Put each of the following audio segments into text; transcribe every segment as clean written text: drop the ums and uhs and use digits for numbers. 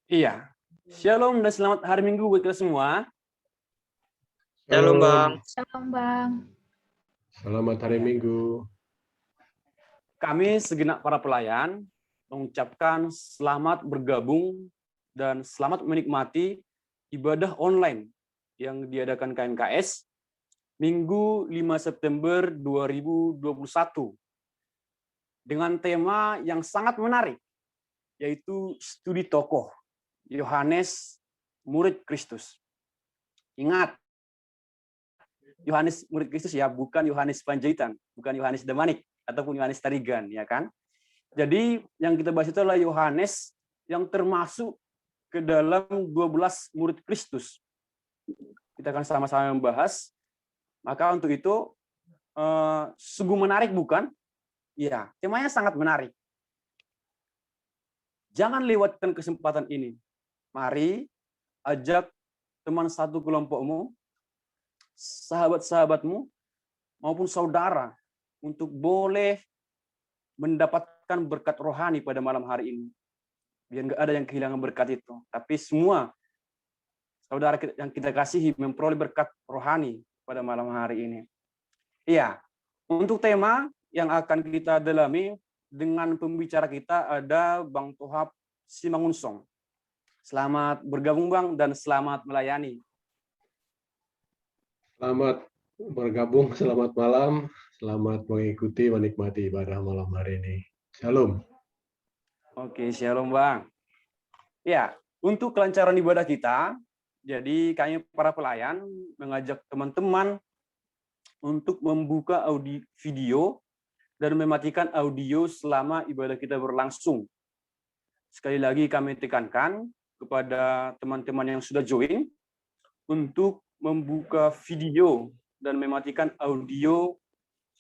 Iya. Shalom dan selamat hari Minggu buat kita semua. Shalom Bang. Shalom Bang. Selamat hari Minggu. Kami segenap para pelayan mengucapkan selamat bergabung dan selamat menikmati ibadah online yang diadakan KNKS Minggu 5 September 2021 dengan tema yang sangat menarik, yaitu studi tokoh Yohanes murid Kristus. Ingat, Yohanes murid Kristus ya, bukan Yohanes Panjaitan, bukan Yohanes Damanik ataupun Yohanes Tarigan, ya kan? Jadi yang kita bahas itu adalah Yohanes yang termasuk ke dalam 12 murid Kristus. Kita akan sama-sama membahas. Maka untuk itu sungguh menarik bukan? Iya, temanya sangat menarik. Jangan lewatkan kesempatan ini. Mari ajak teman satu kelompokmu, sahabat-sahabatmu, maupun saudara untuk boleh mendapatkan berkat rohani pada malam hari ini. Biar nggak ada yang kehilangan berkat itu. Tapi semua saudara yang kita kasihi memperoleh berkat rohani pada malam hari ini. Iya, untuk tema yang akan kita dalami dengan pembicara kita ada Bang Tohab Simangunsong. Selamat bergabung Bang dan selamat melayani. Selamat bergabung, selamat malam, selamat mengikuti, menikmati ibadah malam hari ini. Shalom. Oke, shalom Bang. Ya, untuk kelancaran ibadah kita, jadi kami para pelayan mengajak teman-teman untuk membuka video dan mematikan audio selama ibadah kita berlangsung. Sekali lagi kami tekankan kepada teman-teman yang sudah join untuk membuka video dan mematikan audio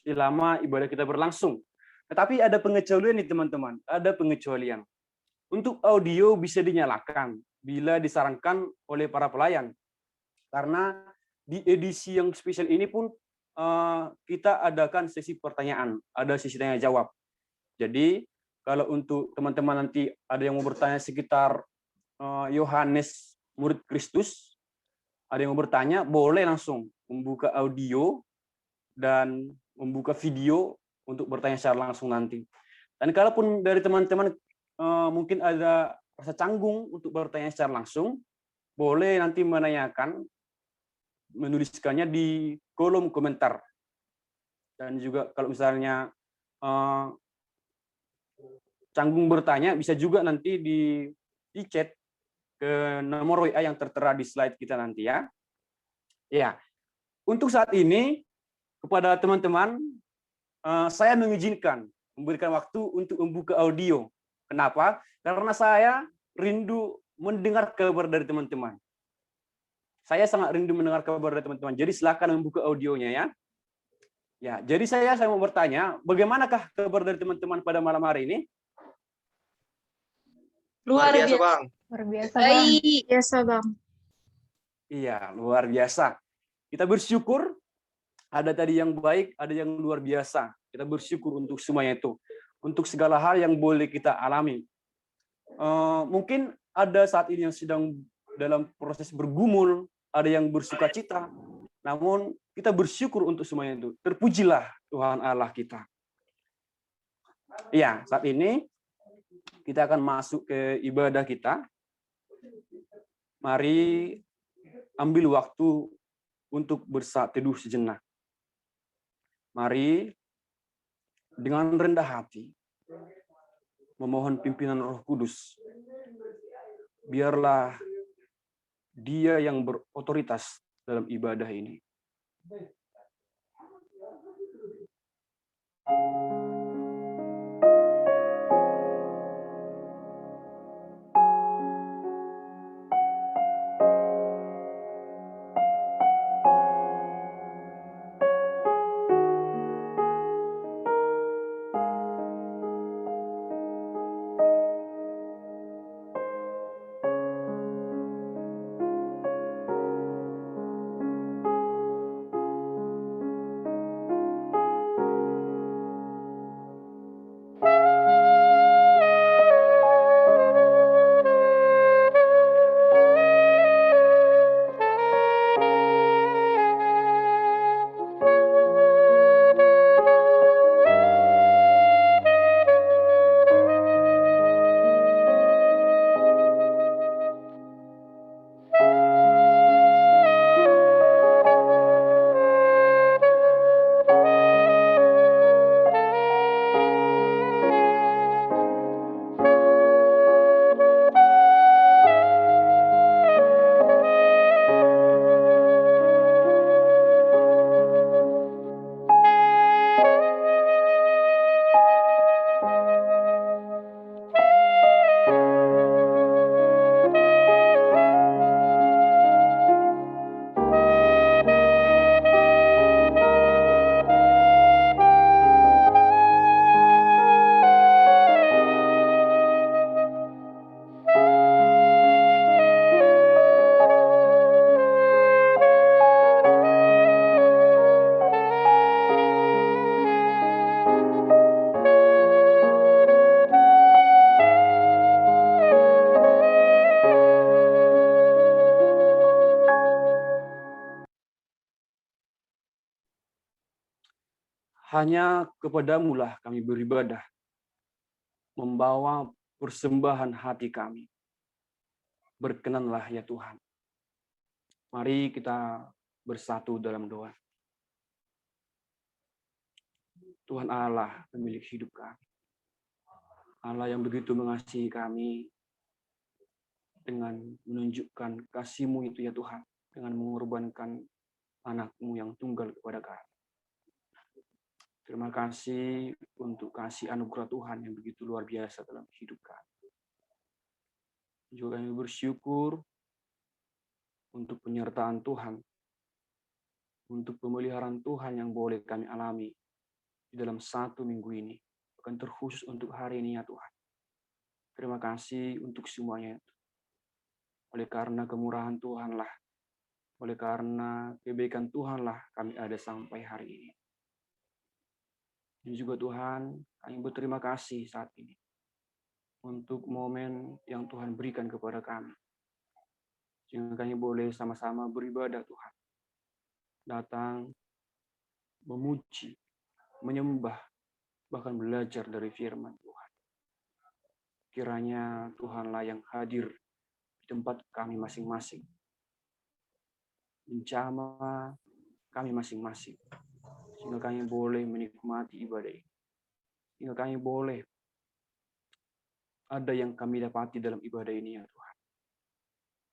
selama ibadah kita berlangsung. Tetapi ada pengecualian nih teman-teman, ada pengecualian. Untuk audio bisa dinyalakan bila disarankan oleh para pelayan. Karena di edisi yang spesial ini pun kita adakan sesi pertanyaan, ada sesi tanya jawab. Jadi kalau untuk teman-teman nanti ada yang mau bertanya sekitar Yohanes murid Kristus, ada yang mau bertanya, boleh langsung membuka audio dan membuka video untuk bertanya secara langsung nanti. Dan kalaupun dari teman-teman mungkin ada rasa canggung untuk bertanya secara langsung, boleh nanti menanyakan, menuliskannya di kolom komentar. Dan juga kalau misalnya canggung bertanya, bisa juga nanti di chat ke nomor WA yang tertera di slide kita nanti ya. Ya, untuk saat ini kepada teman-teman saya mengizinkan memberikan waktu untuk membuka audio. Kenapa? Karena saya rindu mendengar kabar dari teman-teman. Saya sangat rindu mendengar kabar dari teman-teman. Jadi silakan membuka audionya ya. Ya, jadi saya mau bertanya, bagaimanakah kabar dari teman-teman pada malam hari ini? Luar biasa Bang. Luar biasa Bang. Biasa Bang. Iya, luar biasa. Kita bersyukur ada tadi yang baik, ada yang luar biasa. Kita bersyukur untuk semuanya itu. Untuk segala hal yang boleh kita alami. Mungkin ada saat ini yang sedang dalam proses bergumul, ada yang bersuka cita. Namun kita bersyukur untuk semuanya itu. Terpujilah Tuhan Allah kita. Iya, saat ini kita akan masuk ke ibadah kita. Mari ambil waktu untuk bersaat teduh sejenak. Mari dengan rendah hati memohon pimpinan Roh Kudus. Biarlah Dia yang berotoritas dalam ibadah ini. hanya kepadamu lah kami beribadah, membawa persembahan hati kami. Berkenanlah ya Tuhan. Mari kita bersatu dalam doa. Tuhan Allah, pemilik hidup kami. Allah yang begitu mengasihi kami dengan menunjukkan kasih-Mu itu ya Tuhan, dengan mengorbankan anak-Mu yang tunggal kepada kami. Terima kasih untuk kasih anugerah Tuhan yang begitu luar biasa dalam hidup kami. Juga kami bersyukur untuk penyertaan Tuhan, untuk pemeliharaan Tuhan yang boleh kami alami di dalam 1 minggu ini, bukan terkhusus untuk hari ini ya Tuhan. Terima kasih untuk semuanya. Oleh karena kemurahan Tuhanlah, oleh karena kebaikan Tuhanlah kami ada sampai hari ini. Dan juga Tuhan, kami berterima kasih saat ini untuk momen yang Tuhan berikan kepada kami. Sehingga kami boleh sama-sama beribadah Tuhan. Datang, memuji, menyembah, bahkan belajar dari firman Tuhan. Kiranya Tuhanlah yang hadir di tempat kami masing-masing. Menjamah kami masing-masing. Sehingga kami boleh menikmati ibadah ini. Sehingga kami boleh ada yang kami dapati dalam ibadah ini ya Tuhan.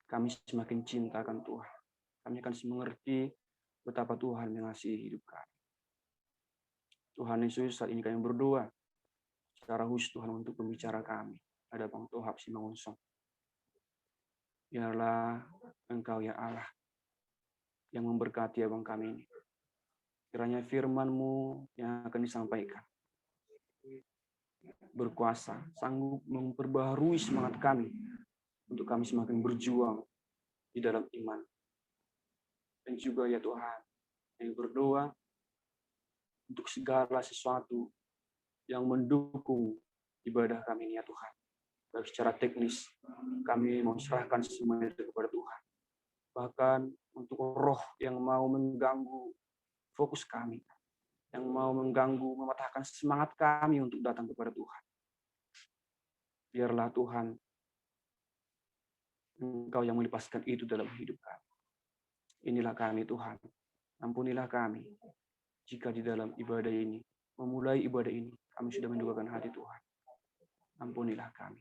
Kami semakin cinta akan Tuhan. Kami akan mengerti betapa Tuhan mengasihi hidup kami. Tuhan Yesus, saat ini kami berdoa secara khusus Tuhan untuk pembicara kami. Ada Bang Tohab Simangonsong. Biarlah Engkau ya Allah yang memberkati abang kami ini. Kiranya firman-Mu yang akan disampaikan berkuasa, sanggup memperbaharui semangat kami untuk kami semakin berjuang di dalam iman. Dan juga ya Tuhan, kami berdoa untuk segala sesuatu yang mendukung ibadah kami ini ya Tuhan. Baik secara teknis, kami mau serahkan semuanya kepada Tuhan. Bahkan untuk roh yang mau mengganggu fokus kami, yang mau mengganggu, mematahkan semangat kami untuk datang kepada Tuhan. Biarlah Tuhan, Engkau yang melepaskan itu dalam hidup kami. Inilah kami Tuhan, ampunilah kami jika di dalam ibadah ini, memulai ibadah ini, kami sudah mendukakan hati Tuhan. Ampunilah kami.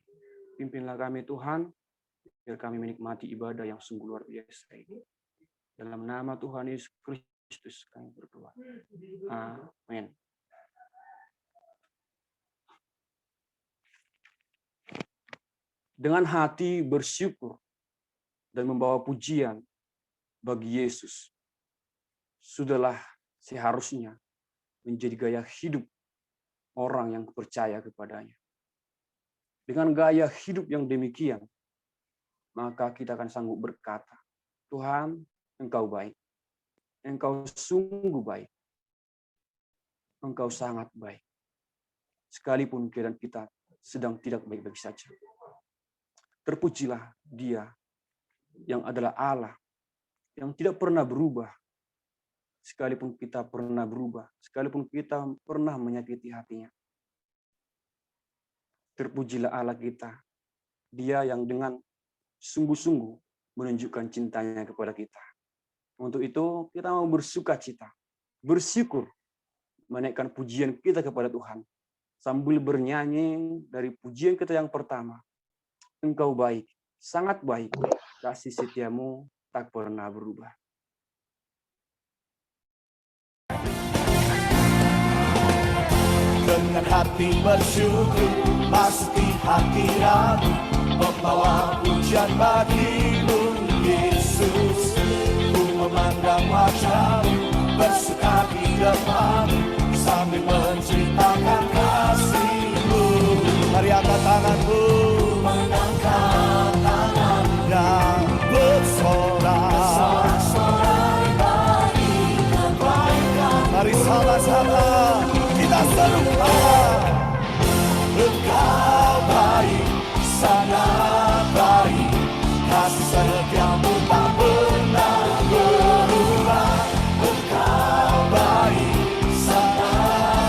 Pimpinlah kami Tuhan, biar kami menikmati ibadah yang sungguh luar biasa ini. Dalam nama Tuhan Yesus Kristus kami berdoa. Amin. Dengan hati bersyukur dan membawa pujian bagi Yesus, sudahlah seharusnya menjadi gaya hidup orang yang percaya kepadanya. Dengan gaya hidup yang demikian, maka kita akan sanggup berkata, Tuhan, Engkau baik. Engkau sungguh baik. Engkau sangat baik. Sekalipun keadaan kita sedang tidak baik-baik saja. Terpujilah Dia yang adalah Allah, yang tidak pernah berubah. Sekalipun kita pernah berubah, sekalipun kita pernah menyakiti hatinya. Terpujilah Allah kita, Dia yang dengan sungguh-sungguh menunjukkan cintanya kepada kita. Untuk itu kita mau bersukacita, bersyukur, menaikkan pujian kita kepada Tuhan, sambil bernyanyi dari pujian kita yang pertama. Engkau baik, sangat baik, kasih setiamu tak pernah berubah. Dengan hati bersyukur, masuki hadirat-Mu, membawa pujian bagi-Mu, Yesus. Ku memandang wajah-Mu, bersuka di depan-Mu, sambil menceritakan kasih-Mu. Mari angkat tangan-Mu, mengangkat tangan dan bersorak-sorai bagi kebaikan. Mari sama-sama kita serukan. Engkau baik, sangat baik, kasih setia-Mu tak pernah berubah. Engkau baik, sangat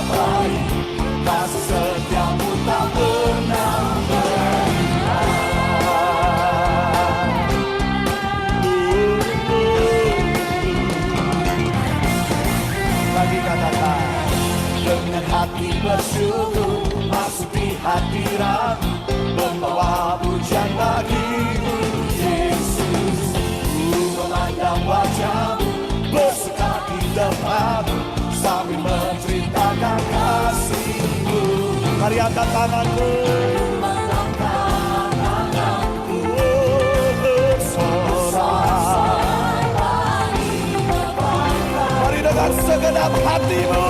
Mari angkat tanganmu. Mari dengan segenap hatimu.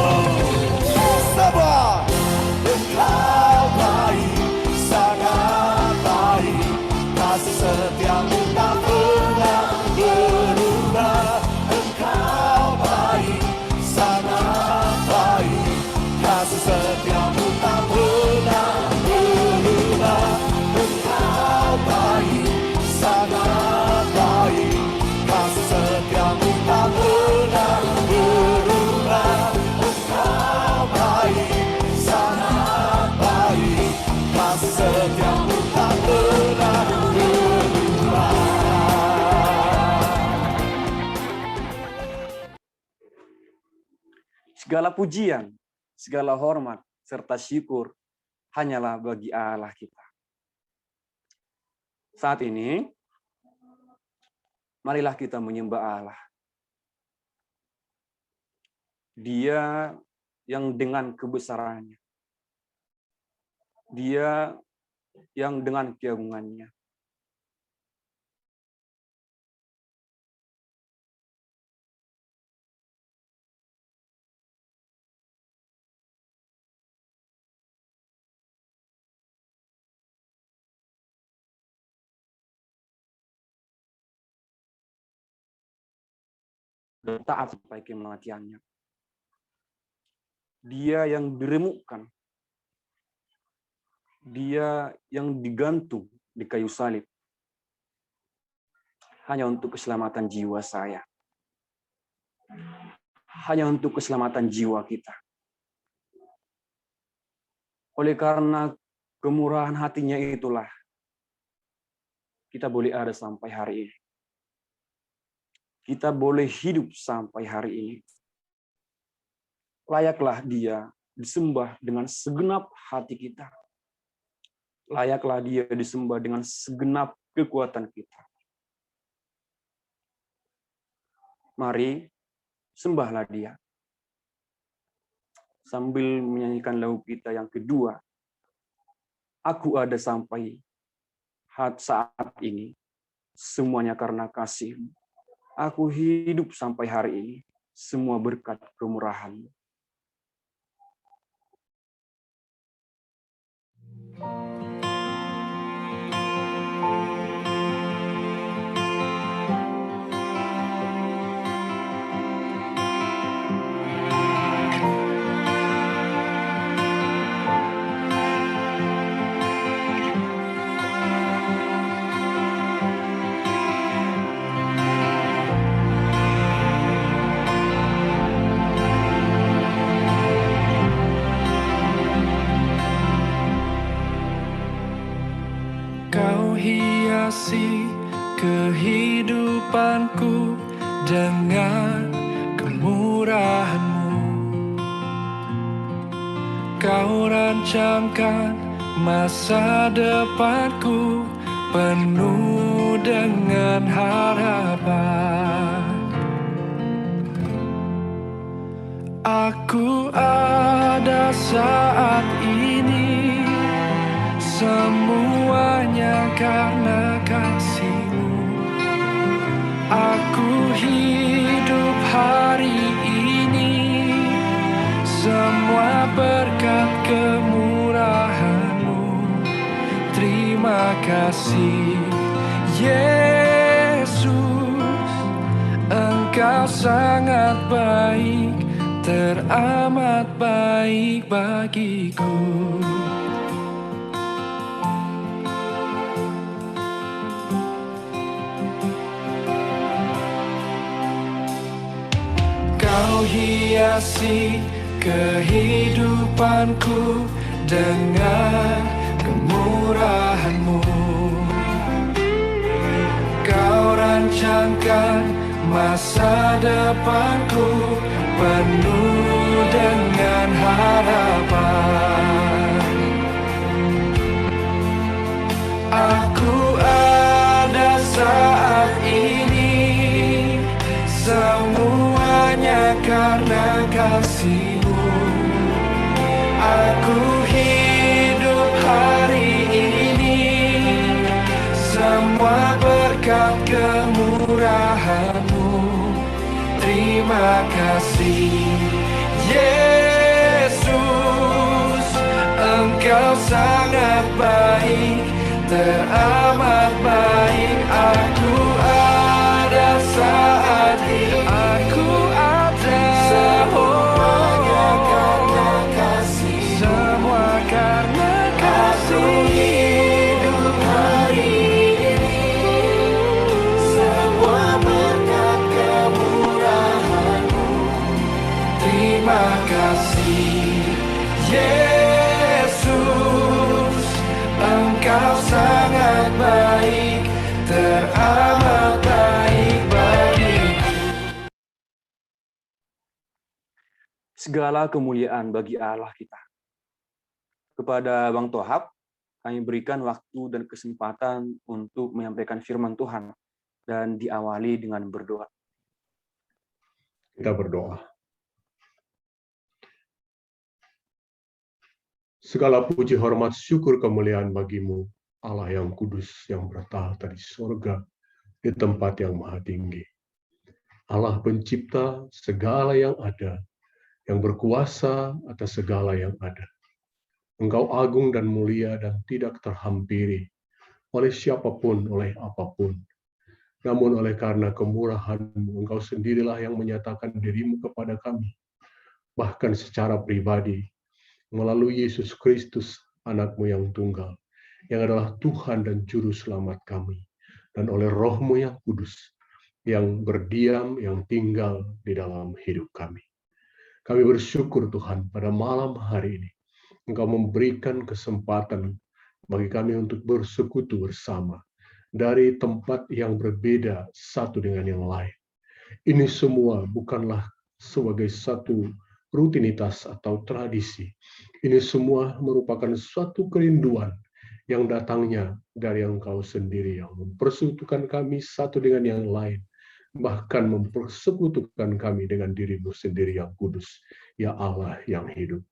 Semua. Engkau baik, sangat baik. Kasih setiamu tak pernah berubah. Engkau baik, sangat baik. Kasih setiamu tak pernah berubah. Engkau baik, sangat baik. Kasih setiamu tak pernah berubah. Engkau baik, sangat baik. Kasih setiamu tak pernah berubah. Segala pujian, segala hormat, serta syukur hanyalah bagi Allah kita. Saat ini, marilah kita menyembah Allah. Dia yang dengan kebesarannya. Dia yang dengan keagungannya. Dan taat sampai kematiannya. Dia yang diremukkan. Dia yang digantung di kayu salib. Hanya untuk keselamatan jiwa saya. Hanya untuk keselamatan jiwa kita. Oleh karena kemurahan hatinya itulah, kita boleh ada sampai hari ini. Kita boleh hidup sampai hari ini. Layaklah Dia disembah dengan segenap hati kita. Layaklah Dia disembah dengan segenap kekuatan kita. Mari sembahlah Dia. Sambil menyanyikan lagu kita yang kedua, Aku ada sampai saat ini, semuanya karena kasih-Mu. Aku hidup sampai hari ini, semua berkat kemurahan-Mu. Kau hiasi kehidupanku dengan kemurahan-Mu. Kau rancangkan masa depanku penuh dengan harapan. Aku ada saat ini, semuanya karena kasih-Mu. Aku hidup hari ini, semua berkat kemurahan-Mu. Terima kasih Yesus, Engkau sangat baik, teramat baik bagiku. Kau hiasi kehidupanku dengan kemurahan-Mu. Kau rancangkan masa depanku penuh dengan harapan. Aku ada saat ini, semuanya karena kasih-Mu. Aku hidup Terima kasih Yesus, Engkau sangat baik, teramat baik. Aku ada saat ini, aku ada semuanya karena kasih, semua karena kasih. Hidup hari ini semua berkat kemurahan-Mu. Terima kasih Yesus, Engkau sangat baik, teramat baik bagiku. Segala kemuliaan bagi Allah kita. Kepada Bang Tohab, kami berikan waktu dan kesempatan untuk menyampaikan firman Tuhan dan diawali dengan berdoa. Kita berdoa. Segala puji, hormat, syukur, kemuliaan bagimu, Allah yang kudus, yang bertahta di sorga, di tempat yang maha tinggi. Allah pencipta segala yang ada, yang berkuasa atas segala yang ada. Engkau agung dan mulia dan tidak terhampiri oleh siapapun, oleh apapun. Namun oleh karena kemurahan-Mu, Engkau sendirilah yang menyatakan diri-Mu kepada kami. Bahkan secara pribadi, melalui Yesus Kristus, anak-Mu yang tunggal, yang adalah Tuhan dan Juru Selamat kami. Dan oleh Roh-Mu yang kudus, yang berdiam, yang tinggal di dalam hidup kami. Kami bersyukur Tuhan pada malam hari ini, Engkau memberikan kesempatan bagi kami untuk bersekutu bersama dari tempat yang berbeda satu dengan yang lain. Ini semua bukanlah sebagai satu rutinitas atau tradisi. Ini semua merupakan suatu kerinduan yang datangnya dari Engkau sendiri yang mempersekutukan kami satu dengan yang lain, bahkan mempersekutukan kami dengan diri-Mu sendiri yang kudus, ya Allah yang hidup.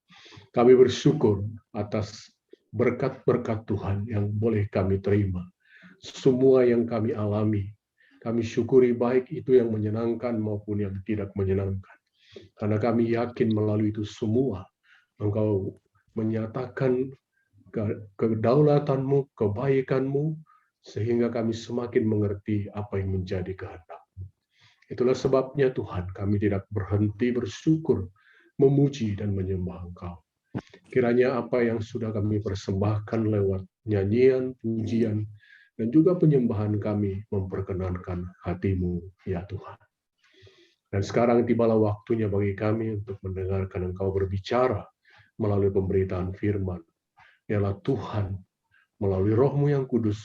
Kami bersyukur atas berkat-berkat Tuhan yang boleh kami terima. Semua yang kami alami, kami syukuri, baik itu yang menyenangkan maupun yang tidak menyenangkan. Karena kami yakin melalui itu semua, Engkau menyatakan kedaulatan-Mu, kebaikan-Mu, sehingga kami semakin mengerti apa yang menjadi kehendak-Mu. Itulah sebabnya Tuhan, kami tidak berhenti bersyukur, memuji dan menyembah Engkau. Kiranya apa yang sudah kami persembahkan lewat nyanyian, pujian, dan juga penyembahan kami memperkenankan hati-Mu, ya Tuhan. Dan sekarang tibalah waktunya bagi kami untuk mendengarkan Engkau berbicara melalui pemberitaan firman. Ialah Tuhan, melalui Roh-Mu yang kudus,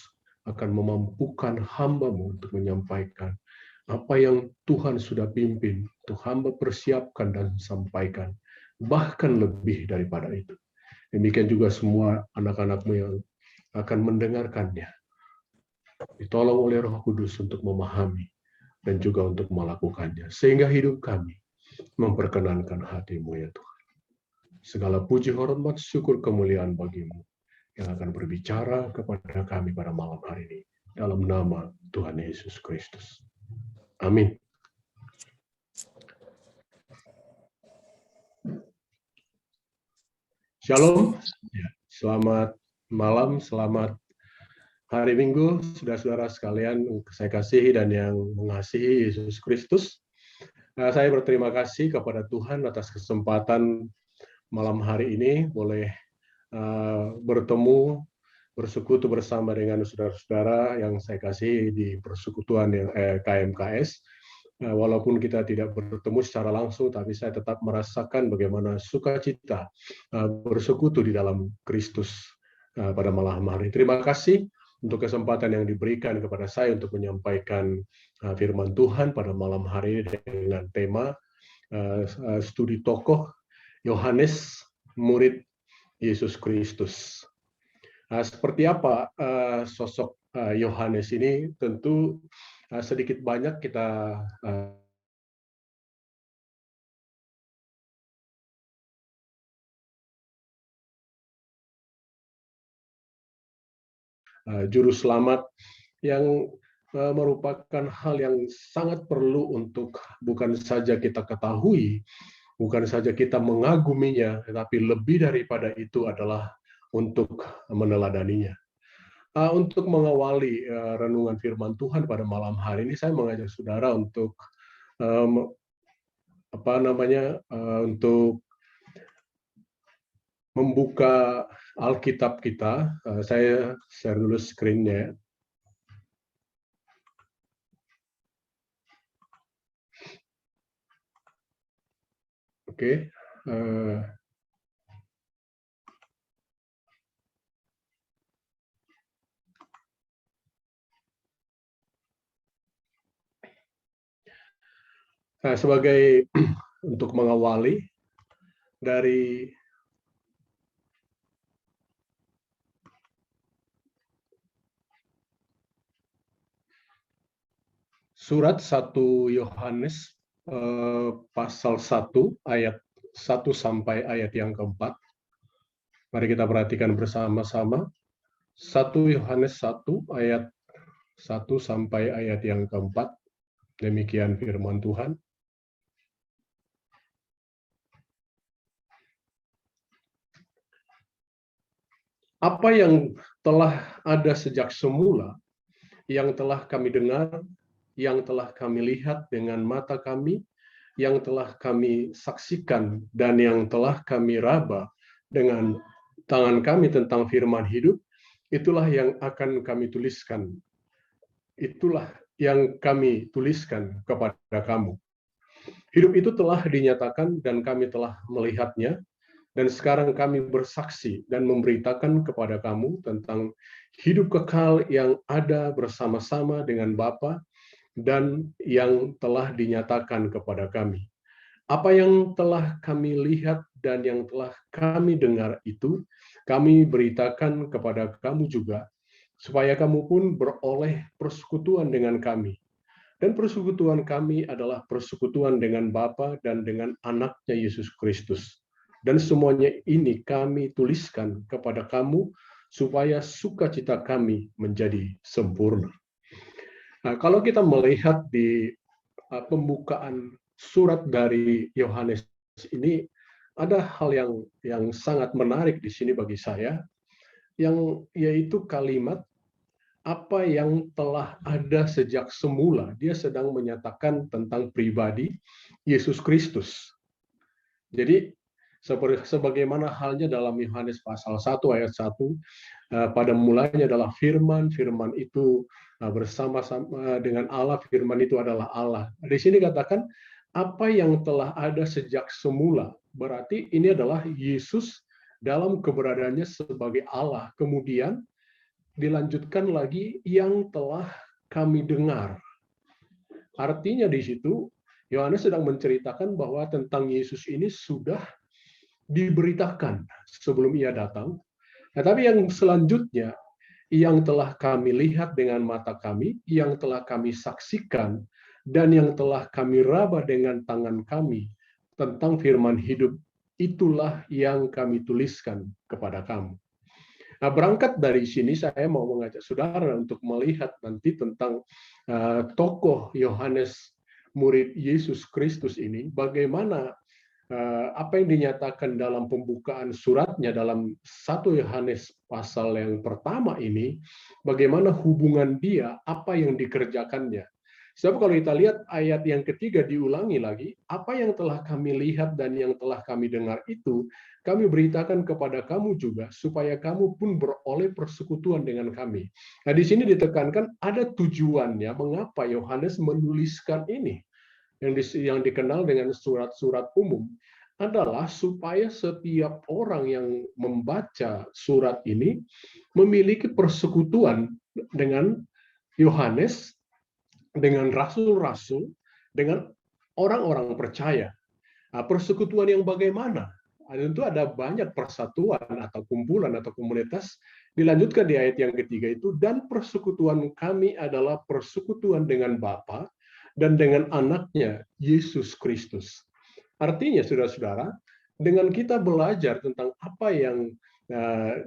akan memampukan hamba-Mu untuk menyampaikan apa yang Tuhan sudah pimpin, untuk hamba persiapkan dan sampaikan, bahkan lebih daripada itu. Demikian juga semua anak-anak-Mu yang akan mendengarkannya. Ditolong oleh Roh Kudus untuk memahami dan juga untuk melakukannya, sehingga hidup kami memperkenankan hati-Mu, ya Tuhan. Segala puji, hormat, syukur, kemuliaan bagi-Mu yang akan berbicara kepada kami pada malam hari ini, dalam nama Tuhan Yesus Kristus. Amin. Shalom. Selamat malam, selamat hari Minggu, saudara-saudara sekalian saya kasihi dan yang mengasihi Yesus Kristus. Saya berterima kasih kepada Tuhan atas kesempatan malam hari ini boleh bertemu, bersekutu bersama dengan saudara-saudara yang saya kasihi di persekutuan yang KMKS. Walaupun kita tidak bertemu secara langsung, tapi saya tetap merasakan bagaimana sukacita bersekutu di dalam Kristus pada malam hari. Terima kasih untuk kesempatan yang diberikan kepada saya untuk menyampaikan firman Tuhan pada malam hari ini dengan tema studi tokoh Yohanes, murid Yesus Kristus. Seperti apa sosok Yohanes ini? Tentu sedikit banyak kita juru selamat yang merupakan hal yang sangat perlu untuk bukan saja kita ketahui, bukan saja kita mengaguminya, tetapi lebih daripada itu adalah untuk meneladaninya. Untuk mengawali renungan firman Tuhan pada malam hari ini, saya mengajak saudara untuk untuk membuka Alkitab kita. Saya share dulu screen-nya. Oke. Sebagai untuk mengawali dari surat 1 Yohanes pasal 1 ayat 1 sampai ayat yang keempat. Mari kita perhatikan bersama-sama. 1 Yohanes 1 ayat 1 sampai ayat yang keempat. Demikian firman Tuhan. Apa yang telah ada sejak semula, yang telah kami dengar, yang telah kami lihat dengan mata kami, yang telah kami saksikan, dan yang telah kami raba dengan tangan kami tentang firman hidup, itulah yang akan kami tuliskan. Itulah yang kami tuliskan kepada kamu. Hidup itu telah dinyatakan dan kami telah melihatnya, dan sekarang kami bersaksi dan memberitakan kepada kamu tentang hidup kekal yang ada bersama-sama dengan Bapa dan yang telah dinyatakan kepada kami. Apa yang telah kami lihat dan yang telah kami dengar itu, kami beritakan kepada kamu juga, supaya kamu pun beroleh persekutuan dengan kami. Dan persekutuan kami adalah persekutuan dengan Bapa dan dengan Anaknya Yesus Kristus. Dan semuanya ini kami tuliskan kepada kamu, supaya sukacita kami menjadi sempurna. Nah, kalau kita melihat di pembukaan surat dari Yohanes ini, ada hal yang sangat menarik di sini bagi saya, yaitu kalimat apa yang telah ada sejak semula. Dia sedang menyatakan tentang pribadi Yesus Kristus. Jadi sebagaimana halnya dalam Yohanes pasal 1 ayat 1, pada mulanya adalah firman, firman itu bersama-sama dengan Allah, firman itu adalah Allah. Di sini katakan apa yang telah ada sejak semula, berarti ini adalah Yesus dalam keberadaannya sebagai Allah. Kemudian dilanjutkan lagi yang telah kami dengar. Artinya di situ Yohanes sedang menceritakan bahwa tentang Yesus ini sudah diberitakan sebelum ia datang. Tetapi yang selanjutnya, yang telah kami lihat dengan mata kami, yang telah kami saksikan, dan yang telah kami raba dengan tangan kami tentang firman hidup, itulah yang kami tuliskan kepada kamu. Nah, berangkat dari sini saya mau mengajak saudara untuk melihat nanti tentang tokoh Yohanes, murid Yesus Kristus ini, bagaimana apa yang dinyatakan dalam pembukaan suratnya dalam 1 Yohanes pasal yang pertama ini, bagaimana hubungan dia, apa yang dikerjakannya. Sebab kalau kita lihat ayat yang ketiga diulangi lagi, apa yang telah kami lihat dan yang telah kami dengar itu, kami beritakan kepada kamu juga, supaya kamu pun beroleh persekutuan dengan kami. Nah, di sini ditekankan ada tujuannya mengapa Yohanes menuliskan ini. Yang dikenal dengan surat-surat umum adalah supaya setiap orang yang membaca surat ini memiliki persekutuan dengan Yohanes, dengan rasul-rasul, dengan orang-orang percaya. Nah, persekutuan yang bagaimana? Tentu ada banyak persatuan atau kumpulan atau komunitas. Dilanjutkan di ayat yang ketiga itu, dan persekutuan kami adalah persekutuan dengan Bapa dan dengan Anaknya Yesus Kristus. Artinya, saudara-saudara, dengan kita belajar tentang apa yang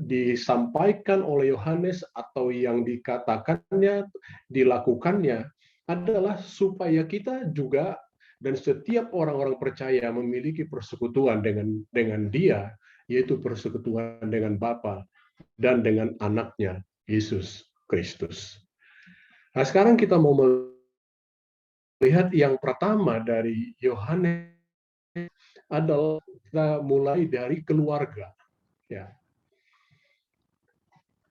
disampaikan oleh Yohanes atau yang dikatakannya, dilakukannya adalah supaya kita juga dan setiap orang-orang percaya memiliki persekutuan dengan Dia, yaitu persekutuan dengan Bapa dan dengan anaknya Yesus Kristus. Nah, sekarang kita mau melihat yang pertama dari Yohanes adalah kita mulai dari keluarga. Ya.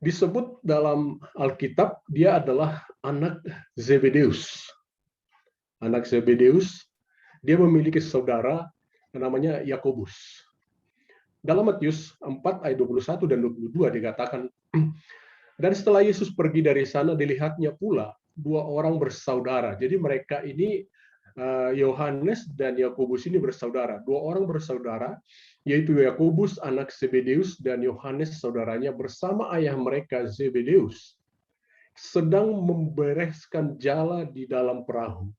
Disebut dalam Alkitab dia adalah anak Zebedeus. Anak Zebedeus, dia memiliki saudara yang namanya Yakobus. Dalam Matius 4 ayat 21 dan 22 dikatakan, dan setelah Yesus pergi dari sana dilihatnya pula dua orang bersaudara. Jadi mereka ini Yohanes dan Yakobus ini bersaudara. Dua orang bersaudara, yaitu Yakobus anak Zebedeus dan Yohanes saudaranya bersama ayah mereka Zebedeus sedang membereskan jala di dalam perahu.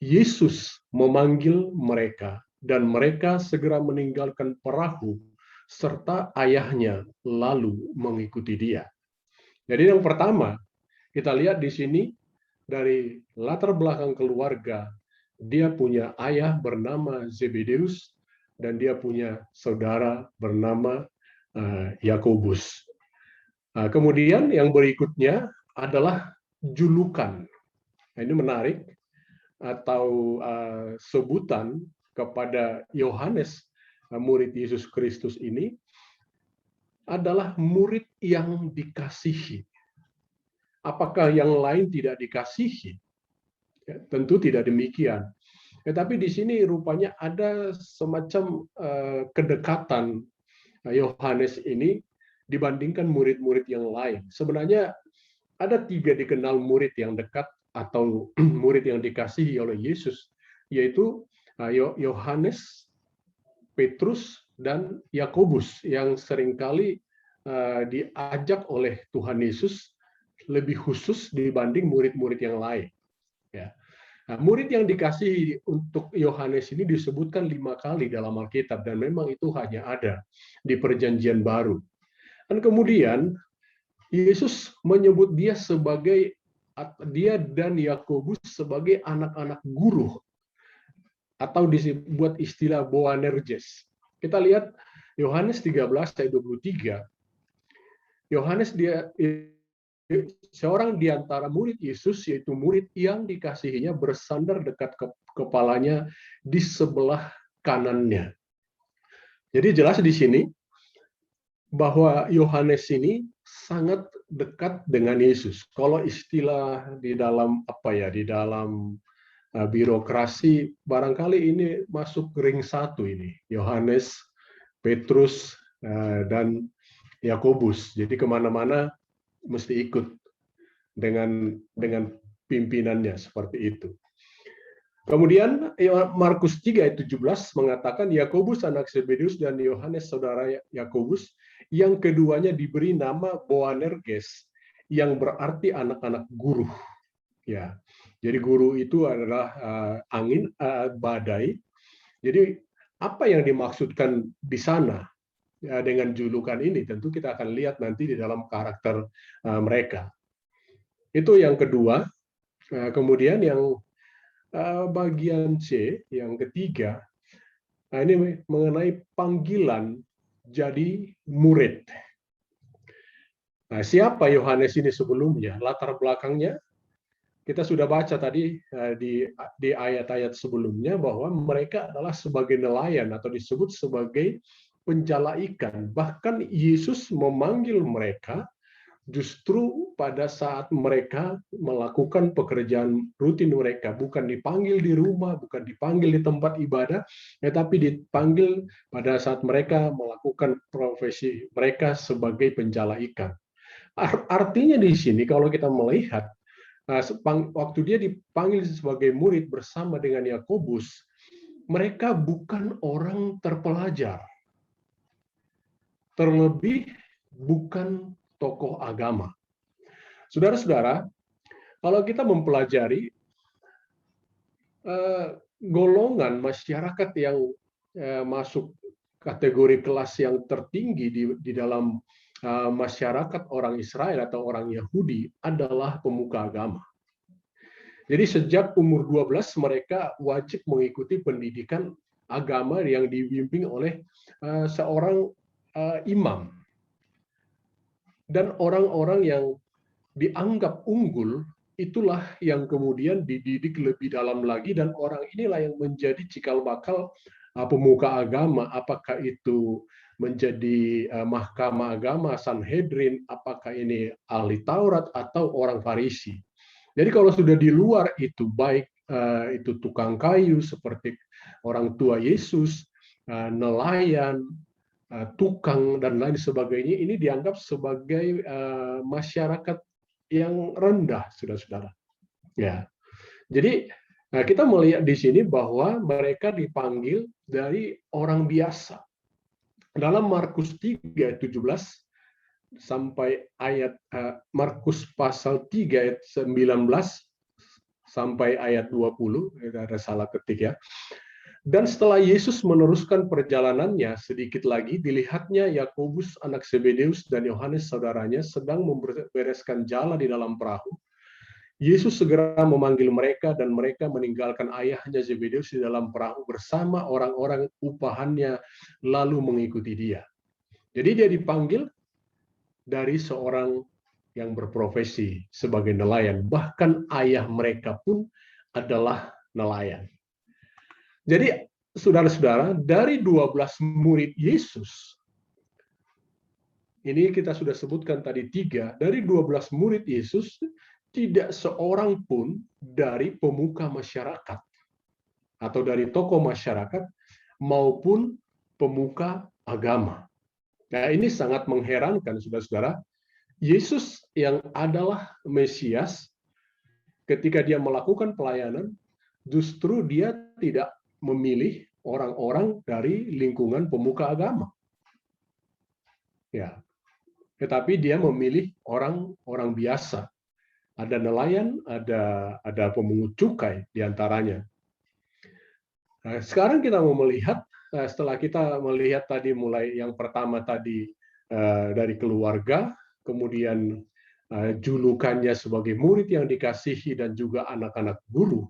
Yesus memanggil mereka dan mereka segera meninggalkan perahu serta ayahnya lalu mengikuti dia. Jadi yang pertama kita lihat di sini dari latar belakang keluarga, dia punya ayah bernama Zebedeus dan dia punya saudara bernama Yakobus. Kemudian yang berikutnya adalah julukan. Ini menarik atau sebutan kepada Yohanes, murid Yesus Kristus ini adalah murid yang dikasihi. Apakah yang lain tidak dikasihi? Ya, tentu tidak demikian. Tetapi di sini rupanya ada semacam kedekatan Yohanes ini dibandingkan murid-murid yang lain. Sebenarnya ada 3 dikenal murid yang dekat atau murid yang dikasihi oleh Yesus, yaitu Yohanes, Petrus, dan Yakobus yang seringkali diajak oleh Tuhan Yesus lebih khusus dibanding murid-murid yang lain. Ya. Nah, murid yang dikasihi untuk Yohanes ini disebutkan 5 kali dalam Alkitab dan memang itu hanya ada di Perjanjian Baru. Dan kemudian Yesus menyebut dia dan Yakobus sebagai anak-anak guru atau dibuat istilah Boanerges. Kita lihat Yohanes 13 ayat 23. Yohanes dia seorang di antara murid Yesus, yaitu murid yang dikasihinya, bersandar dekat kepalanya di sebelah kanannya. Jadi jelas di sini bahwa Yohanes ini sangat dekat dengan Yesus. Kalau istilah di dalam di dalam birokrasi barangkali ini masuk ring 1 ini. Yohanes, Petrus, dan Yakobus. Jadi kemana-mana mesti ikut dengan pimpinannya seperti itu. Kemudian Markus 3 ayat 17 mengatakan Yakobus anak Zebedeus dan Yohanes saudara Yakobus, yang keduanya diberi nama Boanerges yang berarti anak-anak guru. Ya. Jadi guru itu adalah angin, badai. Jadi apa yang dimaksudkan di sana dengan julukan ini? Tentu kita akan lihat nanti di dalam karakter mereka. Itu yang kedua. Kemudian yang bagian C, yang ketiga, ini mengenai panggilan jadi murid. Nah, siapa Yohanes ini sebelumnya? Latar belakangnya kita sudah baca tadi di ayat-ayat sebelumnya bahwa mereka adalah sebagai nelayan atau disebut sebagai penjala ikan. Bahkan Yesus memanggil mereka justru pada saat mereka melakukan pekerjaan rutin mereka, bukan dipanggil di rumah, bukan dipanggil di tempat ibadah, tetapi dipanggil pada saat mereka melakukan profesi mereka sebagai penjala ikan. Artinya di sini kalau kita melihat waktu dia dipanggil sebagai murid bersama dengan Yakobus, mereka bukan orang terpelajar, terlebih bukan tokoh agama. Saudara-saudara, kalau kita mempelajari golongan masyarakat yang masuk kategori kelas yang tertinggi di dalam masyarakat orang Israel atau orang Yahudi adalah pemuka agama. Jadi sejak umur 12 mereka wajib mengikuti pendidikan agama yang dibimbing oleh seorang imam. Dan orang-orang yang dianggap unggul itulah yang kemudian dididik lebih dalam lagi, dan orang inilah yang menjadi cikal bakal pemuka agama, apakah itu menjadi mahkamah agama, Sanhedrin, apakah ini ahli Taurat atau orang Farisi. Jadi kalau sudah di luar itu, baik itu tukang kayu seperti orang tua Yesus, nelayan, tukang, dan lain sebagainya, ini dianggap sebagai masyarakat yang rendah, saudara-saudara. Ya, jadi kita melihat di sini bahwa mereka dipanggil dari orang biasa. Dalam Markus 3:17 sampai ayat Markus pasal 3 ayat 19 sampai ayat 20, ada salah ketik ya. Dan setelah Yesus meneruskan perjalanannya, sedikit lagi dilihatnya Yakobus anak Zebedeus dan Yohanes saudaranya sedang membereskan jala di dalam perahu. Yesus segera memanggil mereka, dan mereka meninggalkan ayahnya Zebedeus di dalam perahu bersama orang-orang upahannya, lalu mengikuti dia. Jadi dia dipanggil dari seorang yang berprofesi sebagai nelayan. Bahkan ayah mereka pun adalah nelayan. Jadi saudara-saudara, dari 12 murid Yesus, ini kita sudah sebutkan tadi 3, dari 12 murid Yesus, tidak seorang pun dari pemuka masyarakat, atau dari tokoh masyarakat, maupun pemuka agama. Nah, ini sangat mengherankan, saudara-saudara. Yesus yang adalah Mesias, ketika dia melakukan pelayanan, justru dia tidak memilih orang-orang dari lingkungan pemuka agama. Ya. Tetapi dia memilih orang-orang biasa. Ada nelayan, ada pemungut cukai di antaranya. Nah, sekarang kita mau melihat, setelah kita melihat tadi mulai yang pertama tadi dari keluarga, kemudian julukannya sebagai murid yang dikasihi dan juga anak-anak bulu,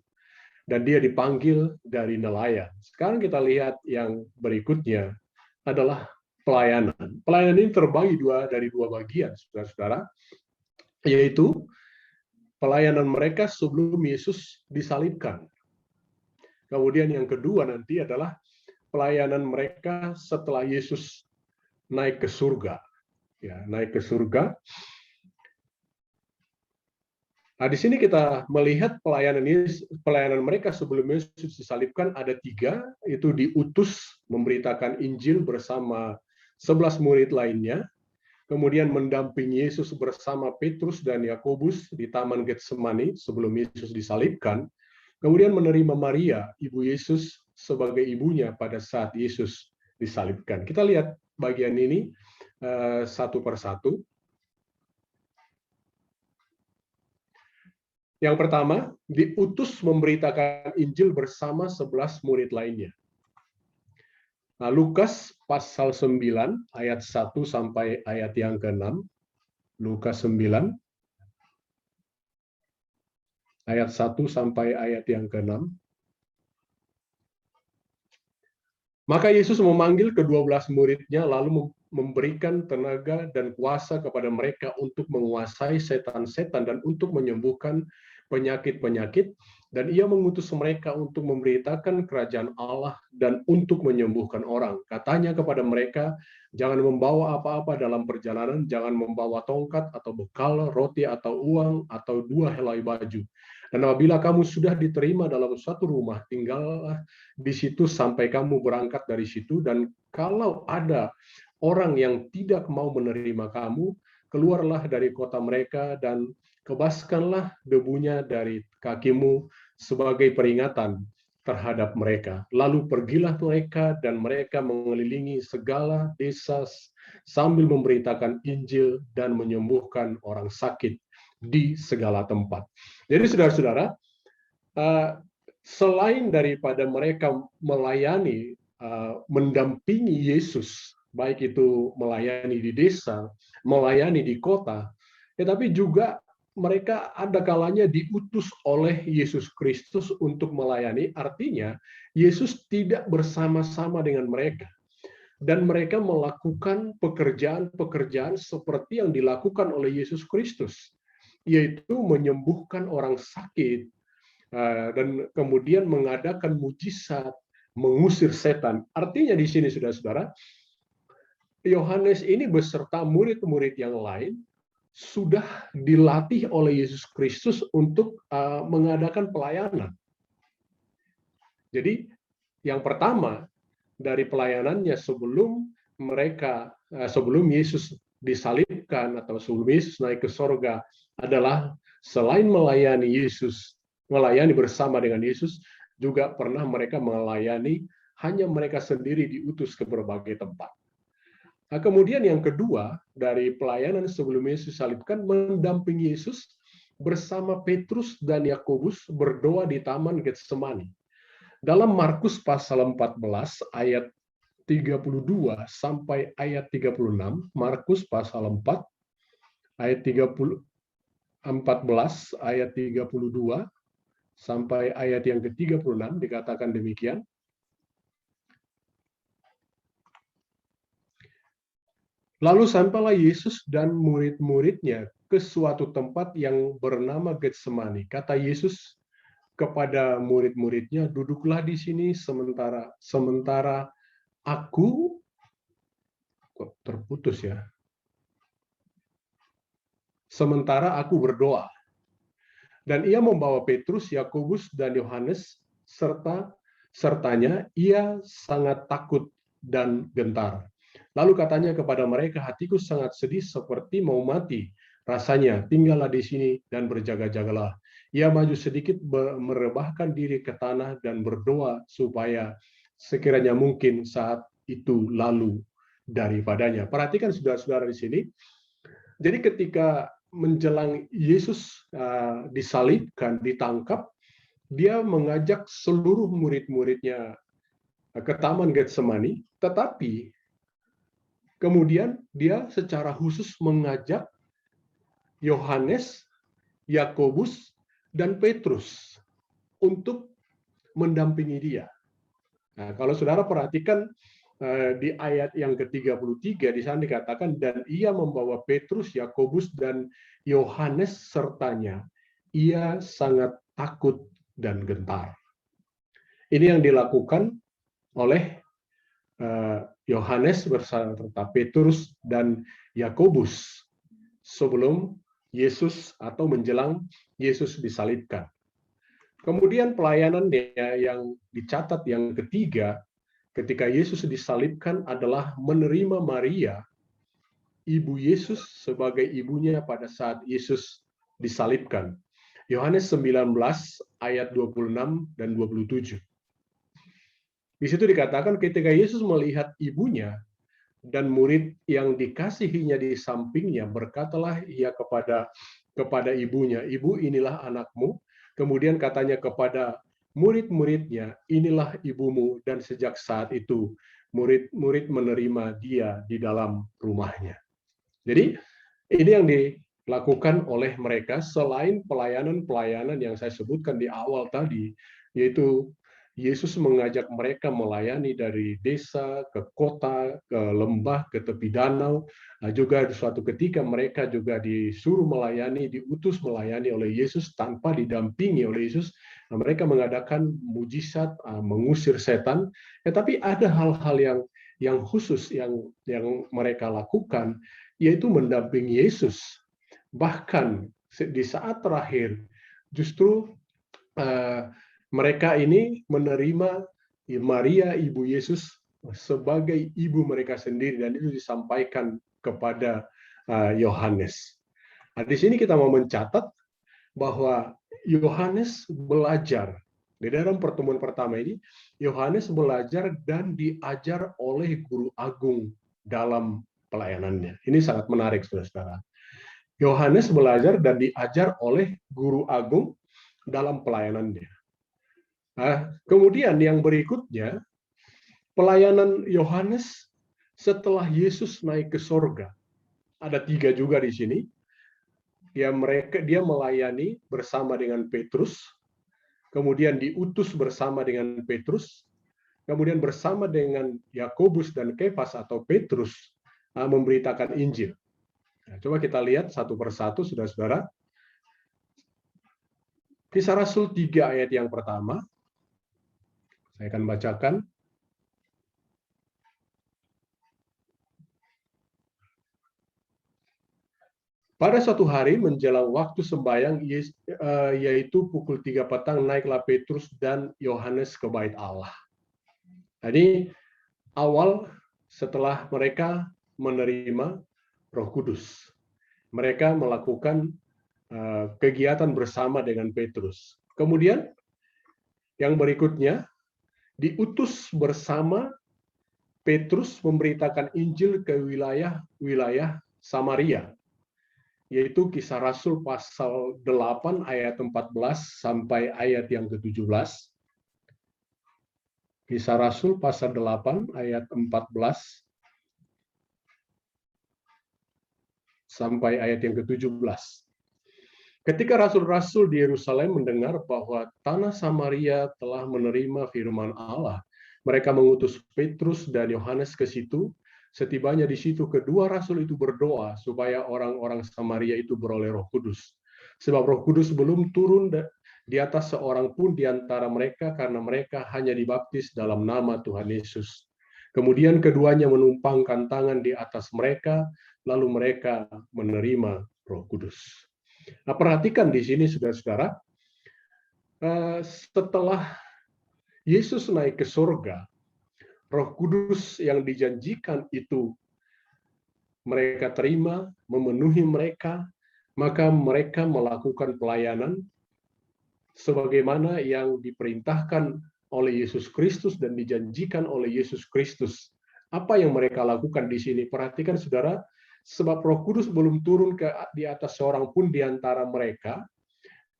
dan dia dipanggil dari nelayan. Sekarang kita lihat yang berikutnya adalah pelayanan. Pelayanan ini terbagi dari dua bagian, saudara-saudara, yaitu pelayanan mereka sebelum Yesus disalibkan. Kemudian yang kedua nanti adalah pelayanan mereka setelah Yesus naik ke surga. Ya, naik ke surga. Nah, di sini kita melihat pelayanan mereka sebelum Yesus disalibkan ada 3, itu diutus memberitakan Injil bersama 11 murid lainnya, kemudian mendampingi Yesus bersama Petrus dan Yakobus di Taman Getsemani sebelum Yesus disalibkan, kemudian menerima Maria, ibu Yesus, sebagai ibunya pada saat Yesus disalibkan. Kita lihat bagian ini satu persatu. Yang pertama, diutus memberitakan Injil bersama 11 murid lainnya. Nah, Lukas pasal 9 ayat 1 sampai ayat yang ke-6. Lukas 9 ayat 1 sampai ayat yang ke-6. Maka Yesus memanggil ke-12 muridnya, lalu memberikan tenaga dan kuasa kepada mereka untuk menguasai setan-setan dan untuk menyembuhkan penyakit-penyakit, dan ia mengutus mereka untuk memberitakan kerajaan Allah dan untuk menyembuhkan orang. Katanya kepada mereka, jangan membawa apa-apa dalam perjalanan, jangan membawa tongkat atau bekal, roti atau uang, atau 2 helai baju. Dan apabila kamu sudah diterima dalam suatu rumah, tinggallah di situ sampai kamu berangkat dari situ, dan kalau ada orang yang tidak mau menerima kamu, keluarlah dari kota mereka dan kebaskanlah debunya dari kakimu sebagai peringatan terhadap mereka. Lalu pergilah mereka, dan mereka mengelilingi segala desa sambil memberitakan Injil dan menyembuhkan orang sakit di segala tempat. Jadi saudara-saudara, selain daripada mereka melayani mendampingi Yesus, baik itu melayani di desa, melayani di kota, tetapi juga mereka ada kalanya diutus oleh Yesus Kristus untuk melayani. Artinya, Yesus tidak bersama-sama dengan mereka. Dan mereka melakukan pekerjaan-pekerjaan seperti yang dilakukan oleh Yesus Kristus, yaitu menyembuhkan orang sakit, dan kemudian mengadakan mujizat, mengusir setan. Artinya di sini, saudara-saudara, Yohanes ini beserta murid-murid yang lain sudah dilatih oleh Yesus Kristus untuk mengadakan pelayanan. Jadi, yang pertama, dari pelayanannya sebelum Yesus disalibkan atau sebelum Yesus naik ke sorga adalah selain melayani bersama dengan Yesus, juga pernah mereka melayani hanya mereka sendiri diutus ke berbagai tempat. Nah, kemudian yang kedua, dari pelayanan sebelum Yesus disalibkan, mendampingi Yesus bersama Petrus dan Yakobus berdoa di Taman Getsemani. Dalam Markus pasal 14 ayat 32 sampai ayat 36, Markus pasal 4 ayat 14 ayat 32 sampai ayat yang ke-36 dikatakan demikian. Lalu sampailah Yesus dan murid-muridnya ke suatu tempat yang bernama Getsemani. Kata Yesus kepada murid-muridnya, duduklah di sini sementara aku, kok terputus ya, sementara aku berdoa. Dan ia membawa Petrus, Yakobus, dan Yohanes, sertanya ia sangat takut dan gentar. Lalu katanya kepada mereka, hatiku sangat sedih seperti mau mati. Rasanya, tinggallah di sini dan berjaga-jagalah. Ia maju sedikit, merebahkan diri ke tanah dan berdoa supaya sekiranya mungkin saat itu lalu daripadanya. Perhatikan saudara-saudara di sini. Jadi ketika menjelang Yesus disalibkan, ditangkap, dia mengajak seluruh murid-muridnya ke Taman Getsemani, tetapi kemudian dia secara khusus mengajak Yohanes, Yakobus, dan Petrus untuk mendampingi dia. Nah, kalau saudara perhatikan di ayat yang ke-33 di sana dikatakan, dan ia membawa Petrus, Yakobus, dan Yohanes sertanya. Ia sangat takut dan gentar. Ini yang dilakukan oleh Yohanes beserta Petrus dan Yakobus sebelum Yesus atau menjelang Yesus disalibkan. Kemudian pelayanannya yang dicatat yang ketiga ketika Yesus disalibkan adalah menerima Maria, ibu Yesus, sebagai ibunya pada saat Yesus disalibkan. Yohanes 19 ayat 26 dan 27. Di situ dikatakan ketika Yesus melihat ibunya dan murid yang dikasihinya di sampingnya, berkatalah ia kepada ibunya, "Ibu, inilah anakmu." Kemudian katanya kepada murid-muridnya, "Inilah ibumu." Dan sejak saat itu murid-murid menerima dia di dalam rumahnya. Jadi ini yang dilakukan oleh mereka selain pelayanan-pelayanan yang saya sebutkan di awal tadi, yaitu Yesus mengajak mereka melayani dari desa ke kota, ke lembah, ke tepi danau. Juga suatu ketika mereka juga disuruh melayani, diutus melayani oleh Yesus tanpa didampingi oleh Yesus. Mereka mengadakan mujizat, mengusir setan. Tetapi ada hal-hal yang khusus yang mereka lakukan, yaitu mendampingi Yesus. Bahkan di saat terakhir, justru mereka ini menerima Maria, ibu Yesus, sebagai ibu mereka sendiri, dan itu disampaikan kepada Yohanes. Nah, di sini kita mau mencatat bahwa Yohanes belajar. Di dalam pertemuan pertama ini, Yohanes belajar dan diajar oleh guru agung dalam pelayanannya. Ini sangat menarik, saudara-saudara. Yohanes belajar dan diajar oleh guru agung dalam pelayanannya. Nah, kemudian yang berikutnya, pelayanan Yohanes setelah Yesus naik ke sorga. Ada 3 juga di sini. Dia melayani bersama dengan Petrus, kemudian diutus bersama dengan Petrus, kemudian bersama dengan Yakobus dan Kefas atau Petrus memberitakan Injil. Nah, coba kita lihat satu persatu, saudara-saudara. Kisah Rasul 3 ayat yang pertama. Saya akan bacakan. Pada suatu hari menjelang waktu sembahyang, yaitu pukul 3 petang, naiklah Petrus dan Yohanes ke bait Allah. Jadi awal setelah mereka menerima Roh Kudus, mereka melakukan kegiatan bersama dengan Petrus. Kemudian yang berikutnya, diutus bersama Petrus memberitakan Injil ke wilayah Samaria, yaitu Kisah Rasul pasal 8 ayat 14 sampai ayat yang ke-17. Kisah Rasul pasal 8 ayat 14 sampai ayat yang ke-17. Ketika rasul-rasul di Yerusalem mendengar bahwa tanah Samaria telah menerima firman Allah, mereka mengutus Petrus dan Yohanes ke situ. Setibanya di situ, kedua rasul itu berdoa supaya orang-orang Samaria itu beroleh Roh Kudus. Sebab Roh Kudus belum turun di atas seorang pun di antara mereka, karena mereka hanya dibaptis dalam nama Tuhan Yesus. Kemudian keduanya menumpangkan tangan di atas mereka, lalu mereka menerima Roh Kudus. Nah, perhatikan di sini, saudara-saudara, setelah Yesus naik ke surga, Roh Kudus yang dijanjikan itu mereka terima, memenuhi mereka, maka mereka melakukan pelayanan sebagaimana yang diperintahkan oleh Yesus Kristus dan dijanjikan oleh Yesus Kristus. Apa yang mereka lakukan di sini? Perhatikan, saudara, sebab Roh Kudus belum turun di atas seorang pun di antara mereka,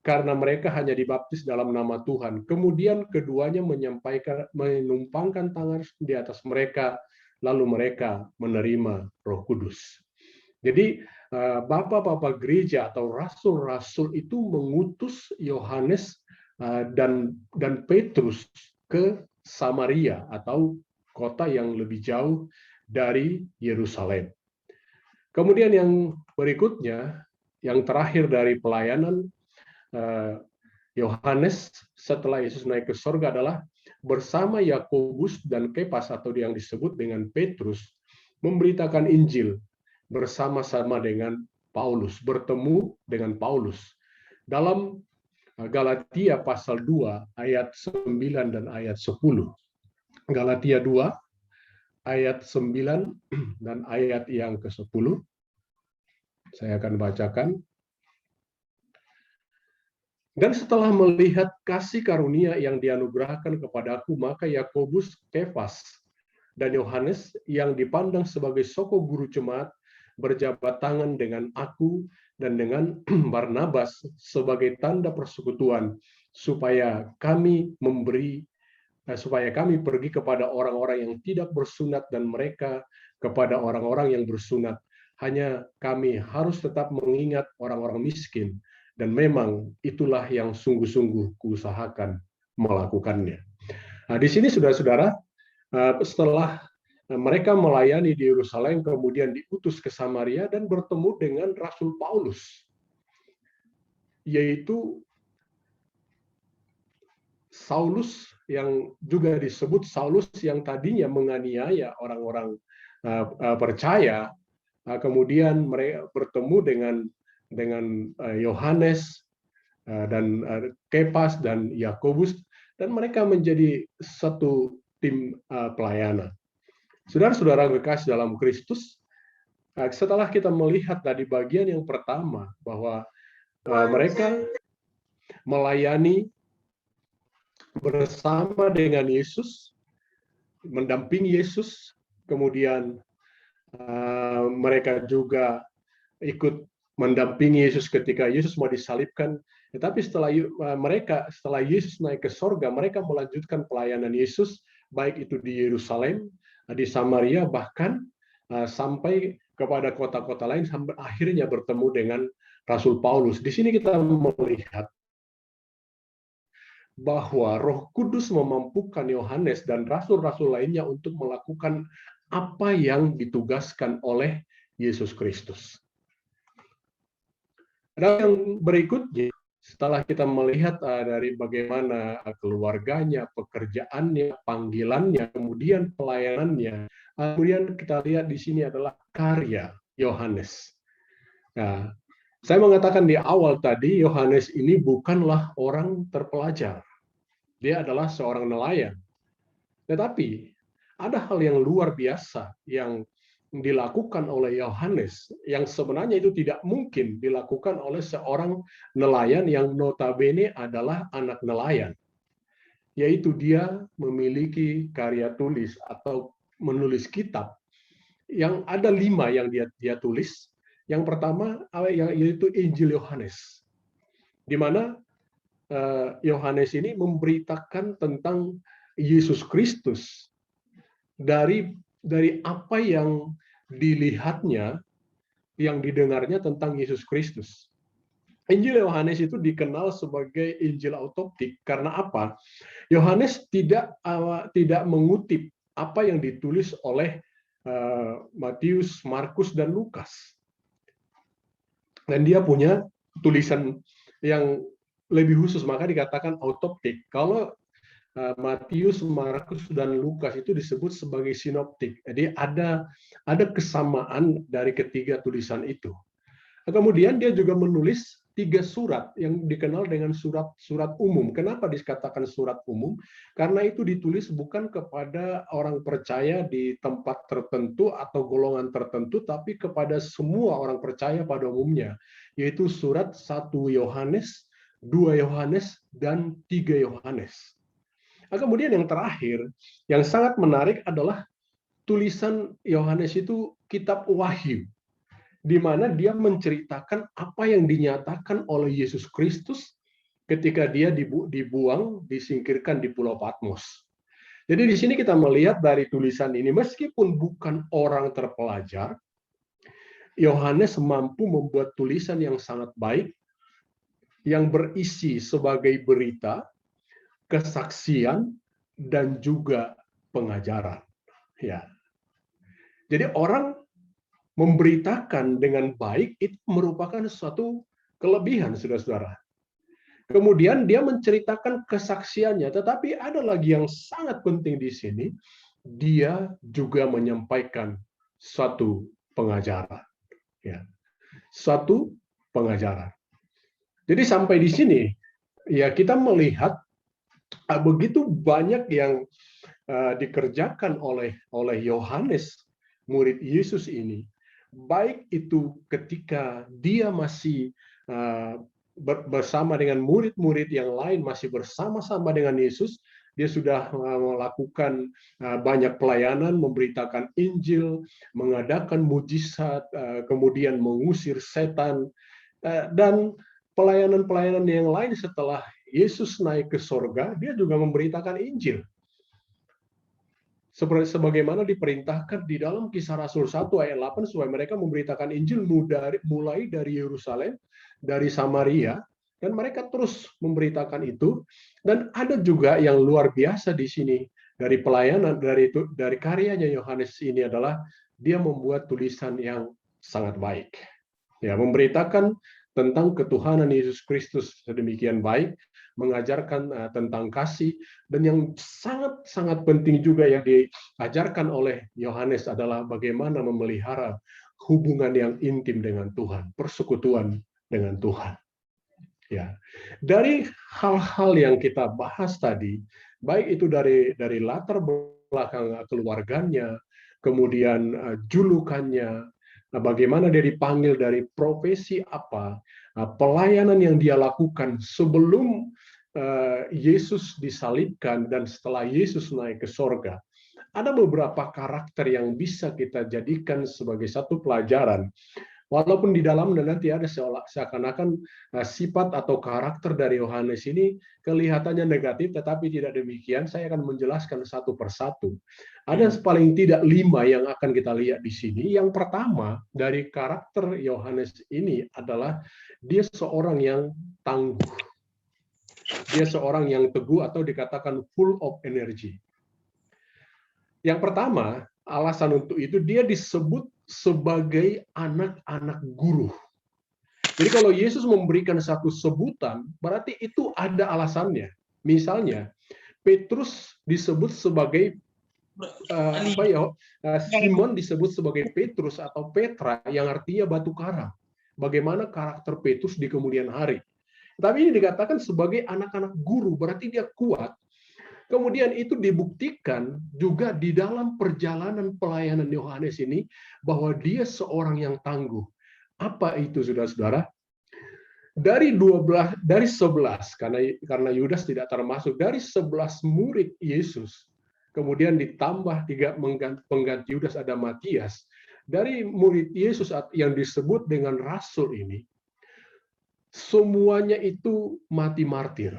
karena mereka hanya dibaptis dalam nama Tuhan. Kemudian keduanya menumpangkan tangan di atas mereka, lalu mereka menerima Roh Kudus. Jadi bapak-bapak gereja atau rasul-rasul itu mengutus Yohanes dan Petrus ke Samaria atau kota yang lebih jauh dari Yerusalem. Kemudian yang berikutnya, yang terakhir dari pelayanan Yohanes setelah Yesus naik ke surga adalah bersama Yakobus dan Kefas atau yang disebut dengan Petrus memberitakan Injil bersama-sama dengan Paulus, bertemu dengan Paulus. Dalam Galatia pasal 2 ayat 9 dan ayat 10. Galatia 2 ayat 9 dan ayat yang ke-10. Saya akan bacakan. Dan setelah melihat kasih karunia yang dianugerahkan kepadaku, maka Yakobus, Kefas, dan Yohanes yang dipandang sebagai soko guru jemaat berjabat tangan dengan aku dan dengan Barnabas sebagai tanda persekutuan, supaya kami pergi kepada orang-orang yang tidak bersunat dan mereka kepada orang-orang yang bersunat. Hanya kami harus tetap mengingat orang-orang miskin. Dan memang itulah yang sungguh-sungguh kuusahakan melakukannya. Nah, di sini saudara-saudara, setelah mereka melayani di Yerusalem, kemudian diutus ke Samaria dan bertemu dengan Rasul Paulus, yaitu Saulus yang juga disebut Saulus yang tadinya menganiaya orang-orang percaya, kemudian mereka bertemu dengan Yohanes dan Kefas dan Yakobus, dan mereka menjadi satu tim pelayanan. Saudara-saudara kekasih dalam Kristus, setelah kita melihat dari bagian yang pertama bahwa mereka melayani bersama dengan Yesus, mendampingi Yesus, kemudian mereka juga ikut mendampingi Yesus ketika Yesus mau disalibkan. Tetapi setelah Yesus naik ke sorga, mereka melanjutkan pelayanan Yesus baik itu di Yerusalem, di Samaria, bahkan sampai kepada kota-kota lain, sampai akhirnya bertemu dengan Rasul Paulus. Di sini kita melihat bahwa Roh Kudus memampukan Yohanes dan rasul-rasul lainnya untuk melakukan apa yang ditugaskan oleh Yesus Kristus. Dan yang berikutnya, setelah kita melihat dari bagaimana keluarganya, pekerjaannya, panggilannya, kemudian pelayanannya, kemudian kita lihat di sini adalah karya Yohanes. Nah, saya mengatakan di awal tadi, Yohanes ini bukanlah orang terpelajar. Dia adalah seorang nelayan. Tetapi ada hal yang luar biasa yang dilakukan oleh Yohanes yang sebenarnya itu tidak mungkin dilakukan oleh seorang nelayan yang notabene adalah anak nelayan. Yaitu dia memiliki karya tulis atau menulis kitab yang ada 5 yang dia tulis. Yang pertama yaitu Injil Yohanes, di mana Yohanes ini memberitakan tentang Yesus Kristus dari apa yang dilihatnya, yang didengarnya tentang Yesus Kristus. Injil Yohanes itu dikenal sebagai Injil autoptik karena apa? Yohanes tidak mengutip apa yang ditulis oleh Matius, Markus, dan Lukas. Dan dia punya tulisan yang lebih khusus, maka dikatakan autoptik. Kalau Matius, Markus, dan Lukas itu disebut sebagai sinoptik. Jadi ada kesamaan dari ketiga tulisan itu. Kemudian dia juga menulis 3 surat yang dikenal dengan surat umum. Kenapa dikatakan surat umum? Karena itu ditulis bukan kepada orang percaya di tempat tertentu atau golongan tertentu, tapi kepada semua orang percaya pada umumnya, yaitu surat 1 Yohanes, 2 Yohanes, dan 3 Yohanes. Kemudian yang terakhir, yang sangat menarik adalah tulisan Yohanes itu kitab Wahyu, di mana dia menceritakan apa yang dinyatakan oleh Yesus Kristus ketika dia dibuang, disingkirkan di Pulau Patmos. Jadi di sini kita melihat dari tulisan ini, meskipun bukan orang terpelajar, Yohanes mampu membuat tulisan yang sangat baik, yang berisi sebagai berita, kesaksian, dan juga pengajaran. Ya. Jadi orang memberitakan dengan baik itu merupakan suatu kelebihan, saudara-saudara. Kemudian dia menceritakan kesaksiannya, tetapi ada lagi yang sangat penting di sini, dia juga menyampaikan suatu pengajaran. Ya. Suatu pengajaran. Jadi sampai di sini, ya kita melihat begitu banyak yang dikerjakan oleh Yohanes, murid Yesus ini, baik itu ketika dia masih bersama dengan murid-murid yang lain, masih bersama-sama dengan Yesus, dia sudah melakukan banyak pelayanan, memberitakan Injil, mengadakan mujizat, kemudian mengusir setan, dan pelayanan-pelayanan yang lain setelah Yesus naik ke sorga, dia juga memberitakan Injil. Sebagaimana diperintahkan di dalam Kisah Rasul 1 ayat 8, supaya mereka memberitakan Injil mulai dari Yerusalem, dari Samaria, dan mereka terus memberitakan itu. Dan ada juga yang luar biasa di sini dari pelayanan, dari karyanya Yohanes ini adalah dia membuat tulisan yang sangat baik. Ya, memberitakan tentang ketuhanan Yesus Kristus sedemikian baik, mengajarkan tentang kasih, dan yang sangat-sangat penting juga yang diajarkan oleh Yohanes adalah bagaimana memelihara hubungan yang intim dengan Tuhan, persekutuan dengan Tuhan. Ya, dari hal-hal yang kita bahas tadi, baik itu dari latar belakang keluarganya, kemudian julukannya, bagaimana dia dipanggil dari profesi apa, pelayanan yang dia lakukan sebelum Yesus disalibkan dan setelah Yesus naik ke sorga. Ada beberapa karakter yang bisa kita jadikan sebagai satu pelajaran Walaupun di dalam nanti ada seakan-akan sifat atau karakter dari Yohanes ini kelihatannya negatif, tetapi tidak demikian. Saya akan menjelaskan satu persatu. Ada paling tidak 5 yang akan kita lihat di sini. Yang pertama dari karakter Yohanes ini adalah dia seorang yang tangguh. Dia seorang yang teguh atau dikatakan full of energy. Yang pertama, alasan untuk itu dia disebut sebagai anak-anak guru. Jadi kalau Yesus memberikan satu sebutan, berarti itu ada alasannya. Misalnya, Petrus disebut sebagai Simon disebut sebagai Petrus atau Petra, yang artinya batu karang. Bagaimana karakter Petrus di kemudian hari. Tapi ini dikatakan sebagai anak-anak guru, berarti dia kuat. Kemudian itu dibuktikan juga di dalam perjalanan pelayanan Yohanes ini bahwa dia seorang yang tangguh. Apa itu, saudara-saudara? Dari 11, karena Yudas tidak termasuk, dari 11 murid Yesus, kemudian ditambah 3 pengganti Yudas ada Matias. Dari murid Yesus yang disebut dengan rasul ini, semuanya itu mati martir.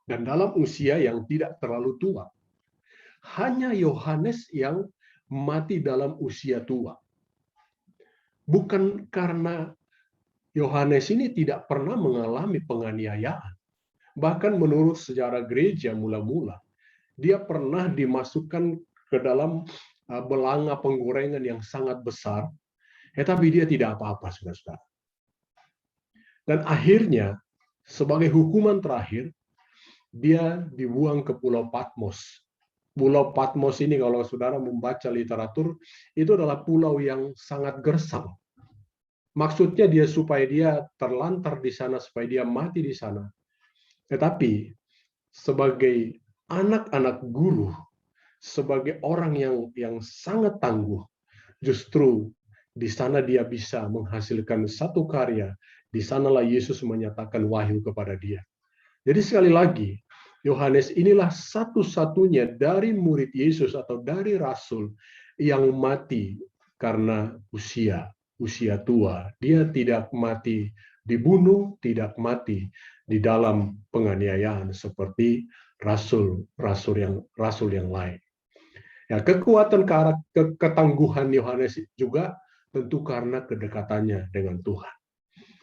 Dan dalam usia yang tidak terlalu tua. Hanya Yohanes yang mati dalam usia tua. Bukan karena Yohanes ini tidak pernah mengalami penganiayaan. Bahkan menurut sejarah gereja mula-mula, dia pernah dimasukkan ke dalam belanga penggorengan yang sangat besar, tetapi dia tidak apa-apa, saudara-saudara. Dan akhirnya, sebagai hukuman terakhir, dia dibuang ke Pulau Patmos. Pulau Patmos ini kalau saudara membaca literatur, itu adalah pulau yang sangat gersang. Maksudnya dia supaya dia terlantar di sana, supaya dia mati di sana. Tetapi sebagai anak-anak guru, sebagai orang yang sangat tangguh, justru di sana dia bisa menghasilkan satu karya. Di sanalah Yesus menyatakan wahyu kepada dia. Jadi sekali lagi, Yohanes inilah satu-satunya dari murid Yesus atau dari rasul yang mati karena usia tua. Dia tidak mati dibunuh, tidak mati di dalam penganiayaan seperti rasul yang lain. Ya, kekuatan ketangguhan Yohanes juga tentu karena kedekatannya dengan Tuhan.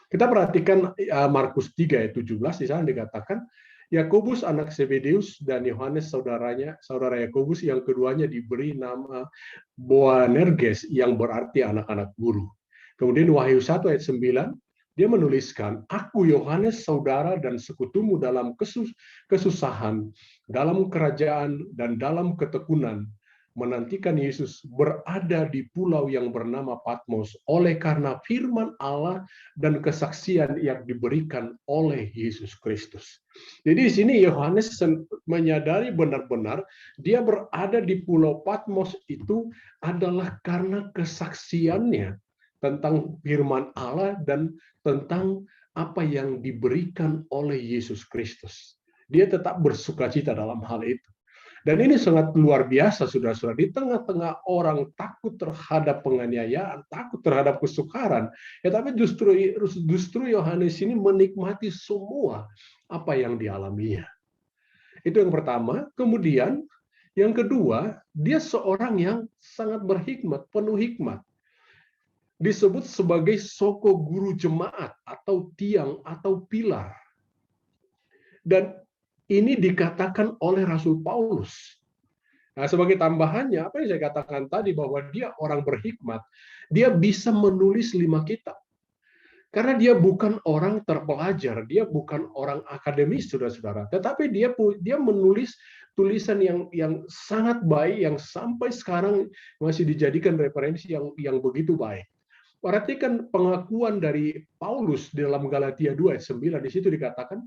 Kita perhatikan Markus 3 ayat 17, di sana dikatakan Yakobus anak Zebedeus dan Yohanes saudara Yakobus yang keduanya diberi nama Boanerges yang berarti anak-anak guru. Kemudian Wahyu 1 ayat 9 dia menuliskan, aku Yohanes saudara dan sekutumu dalam kesusahan, dalam kerajaan dan dalam ketekunan, menantikan Yesus berada di pulau yang bernama Patmos oleh karena firman Allah dan kesaksian yang diberikan oleh Yesus Kristus. Jadi di sini Yohanes menyadari benar-benar dia berada di pulau Patmos itu adalah karena kesaksiannya tentang firman Allah dan tentang apa yang diberikan oleh Yesus Kristus. Dia tetap bersukacita dalam hal itu. Dan ini sangat luar biasa, saudara-saudara. Di tengah-tengah orang takut terhadap penganiayaan, takut terhadap kesukaran, tapi justru Yohanes ini menikmati semua apa yang dialaminya. Itu yang pertama. Kemudian yang kedua, dia seorang yang sangat berhikmat, penuh hikmat. Disebut sebagai soko guru jemaat atau tiang atau pilar. Dan ini dikatakan oleh Rasul Paulus. Nah, sebagai tambahannya, apa yang saya katakan tadi bahwa dia orang berhikmat, dia bisa menulis 5 kitab. Karena dia bukan orang terpelajar, dia bukan orang akademis, saudara-saudara. Tetapi dia menulis tulisan yang sangat baik, yang sampai sekarang masih dijadikan referensi yang begitu baik. Perhatikan pengakuan dari Paulus di dalam Galatia 2 ayat 9, di situ dikatakan,